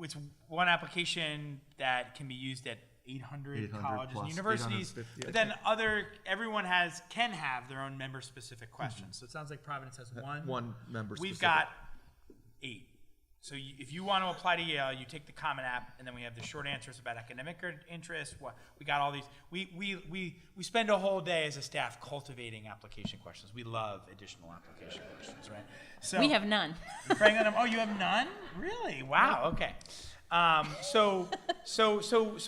S5: it's one application that can be used at 800
S4: 800
S5: colleges
S4: plus,
S5: and universities.
S4: 850,
S5: But then everyone can have their own member-specific questions. So it sounds like Providence has one.
S4: member
S5: We've
S4: specific.
S5: got 8. So if you want to apply to Yale, you take the Common App, and then we have the short answers about academic interest. We got all these. We spend a whole day as a staff cultivating application questions. We love additional application questions, right? So
S2: We have none.
S5: Frank, oh, you have none? Really? Wow. Okay. So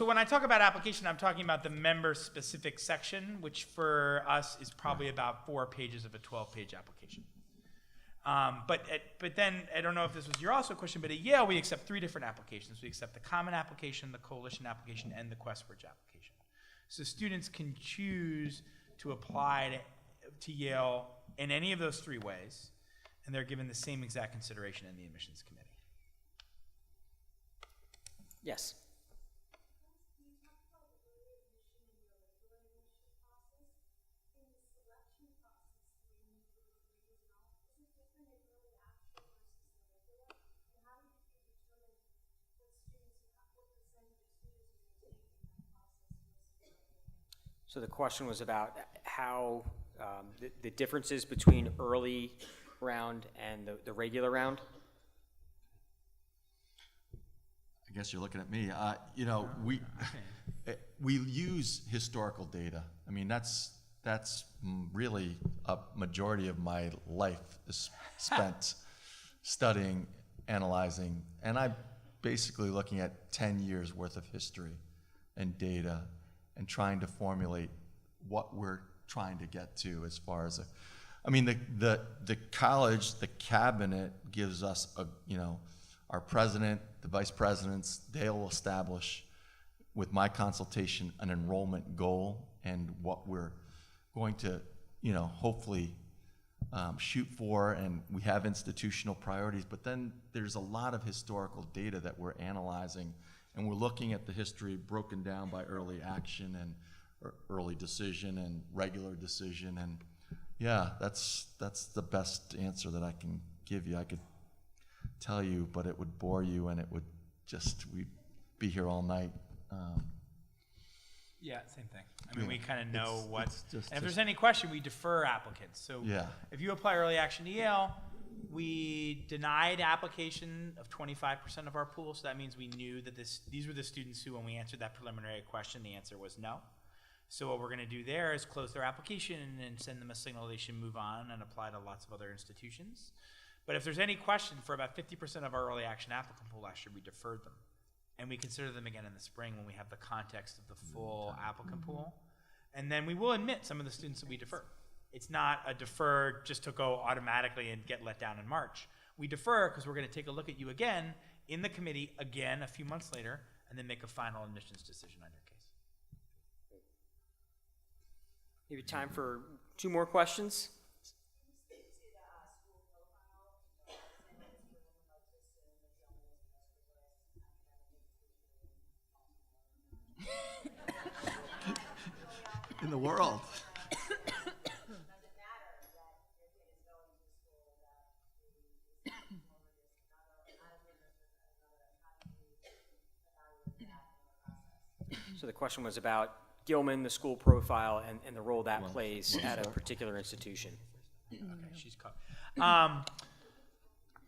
S5: when I talk about application, I'm talking about the member-specific section, which for us is probably about 4 pages of a 12-page application. But then, I don't know if this was your also question, but at Yale, we accept 3 different applications. We accept the Common Application, the Coalition Application, and the QuestBridge application. So students can choose to apply to Yale in any of those 3 ways, and they're given the same exact consideration in the admissions committee.
S3: Yes. So the question was about how the differences between early round and the regular round?
S4: I guess you're looking at me. We use historical data. I mean, that's really a majority of my life is spent studying, analyzing, and I'm basically looking at 10 years worth of history and data and trying to formulate what we're trying to get to as far as the college, the cabinet gives us our president, the vice presidents, they'll establish with my consultation an enrollment goal and what we're going to, hopefully shoot for, and we have institutional priorities, but then there's a lot of historical data that we're analyzing, and we're looking at the history broken down by early action and early decision and regular decision, and yeah, that's the best answer that I can give you. I could tell you, but it would bore you, and we'd be here all night.
S5: Yeah, same thing. I mean, we kind of know what.
S4: just-
S5: And if there's any question, we defer applicants. So
S4: Yeah.
S5: if you apply early action to Yale, we denied application of 25% of our pool. So that means we knew that these were the students who, when we answered that preliminary question, the answer was no. So what we're going to do there is close their application and send them a signal they should move on and apply to lots of other institutions. But if there's any question, for about 50% of our early action applicant pool last year, we deferred them. And we consider them again in the spring when we have the context of the full applicant pool. And then we will admit some of the students that we defer. It's not a defer just to go automatically and get let down in March. We defer because we're going to take a look at you again in the committee again a few months later and then make a final admissions decision on your case.
S3: Maybe time for 2 more questions?
S4: In the world.
S3: So the question was about Gilman, the school profile, and the role that plays at a particular institution.
S5: Okay, she's caught.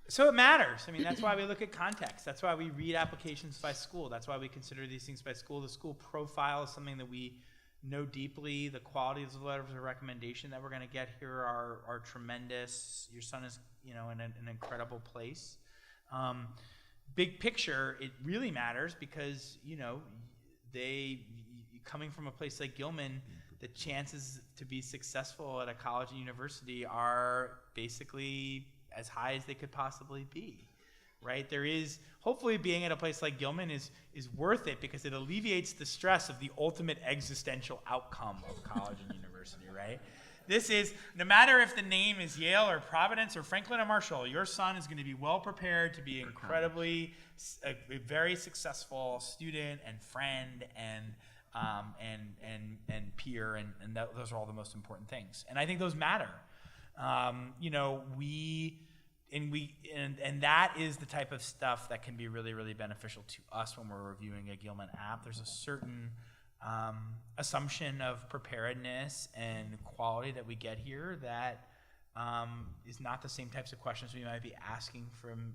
S5: So it matters. I mean, that's why we look at context. That's why we read applications by school. That's why we consider these things by school. The school profile is something that we know deeply. The quality of the letters of recommendation that we're going to get here are tremendous. Your son is, in an incredible place. Big picture, it really matters because, coming from a place like Gilman, the chances to be successful at a college and university are basically as high as they could possibly be, right? There is, hopefully being at a place like Gilman is worth it because it alleviates the stress of the ultimate existential outcome of college and university, right? This is, no matter if the name is Yale or Providence or Franklin or Marshall, your son is going to be well prepared to be incredibly, a very successful student and friend and peer, and those are all the most important things. And I think those matter. And that is the type of stuff that can be really, really beneficial to us when we're reviewing a Gilman app. There's a certain assumption of preparedness and quality that we get here that is not the same types of questions we might be asking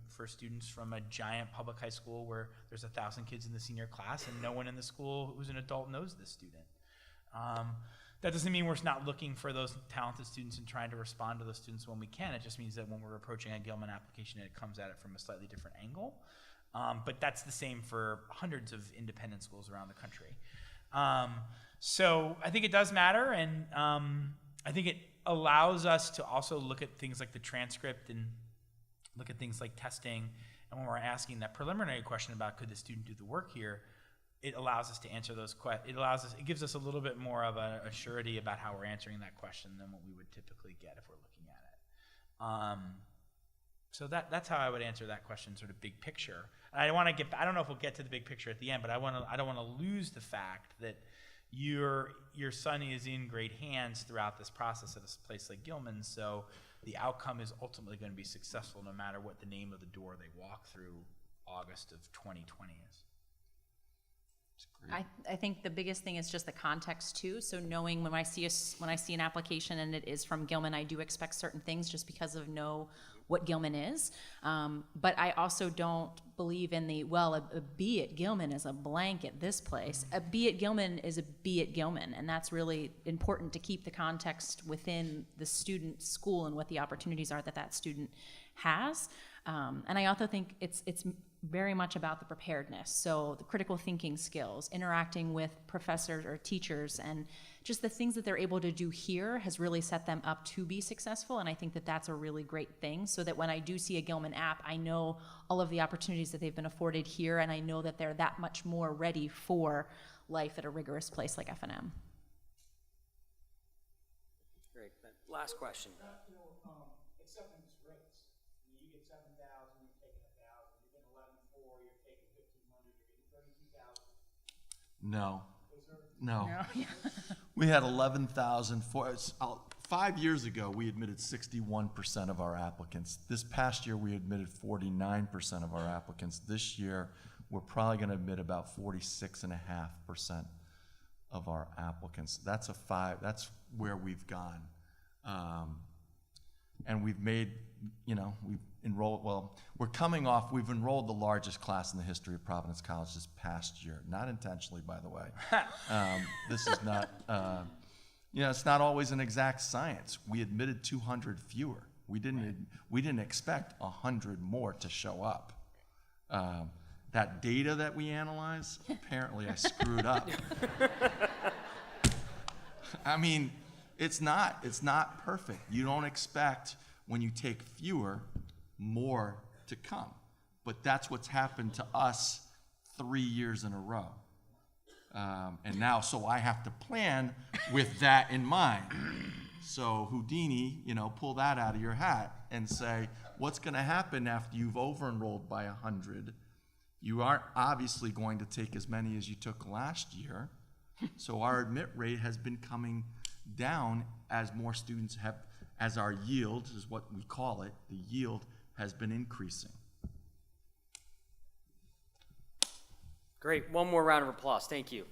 S5: for students from a giant public high school where there's 1,000 kids in the senior class and no one in the school who's an adult knows this student. That doesn't mean we're not looking for those talented students and trying to respond to those students when we can. It just means that when we're approaching a Gilman application, it comes at it from a slightly different angle. But that's the same for hundreds of independent schools around the country. So I think it does matter, and I think it allows us to also look at things like the transcript and look at things like testing. And when we're asking that preliminary question about could the student do the work here, it allows us to answer those questions. It gives us a little bit more of a surety about how we're answering that question than what we would typically get if we're looking at it. So that's how I would answer that question, sort of big picture. And I don't know if we'll get to the big picture at the end, but I don't want to lose the fact that your son is in great hands throughout this process at a place like Gilman. So the outcome is ultimately going to be successful no matter what the name of the door they walk through August of 2020 is.
S2: I think the biggest thing is just the context too. So knowing when I see an application and it is from Gilman, I do expect certain things just because of know what Gilman is. But I also don't believe in a B at Gilman is a blank at this place. A B at Gilman is a B at Gilman, and that's really important to keep the context within the student school and what the opportunities are that student has. And I also think it's very much about the preparedness. So the critical thinking skills, interacting with professors or teachers, and just the things that they're able to do here has really set them up to be successful. And I think that that's a really great thing, so that when I do see a Gilman app, I know all of the opportunities that they've been afforded here, and I know that they're that much more ready for life at a rigorous place like FNM.
S3: Great. Last question.
S5: Acceptance rates. You get 7,000, you're taking 1,000. You get 11,400, you're taking 1,500, you're getting 32,000.
S4: No. We had 11,000. 5 years ago, we admitted 61% of our applicants. This past year, we admitted 49% of our applicants. This year, we're probably going to admit about 46.5% of our applicants. That's where we've gone. And we've made, we've enrolled, we've enrolled the largest class in the history of Providence College this past year. Not intentionally, by the way. This is not, it's not always an exact science. We admitted 200 fewer. We didn't expect 100 more to show up. That data that we analyze, apparently I screwed up. I mean, it's not perfect. You don't expect when you take fewer, more to come. But that's what's happened to us 3 years in a row. And now, so I have to plan with that in mind. So Houdini, pull that out of your hat and say, what's going to happen after you've over-enrolled by 100? You aren't obviously going to take as many as you took last year. So our admit rate has been coming down as more students as our yield, is what we call it, the yield has been increasing.
S3: Great. One more round of applause. Thank you.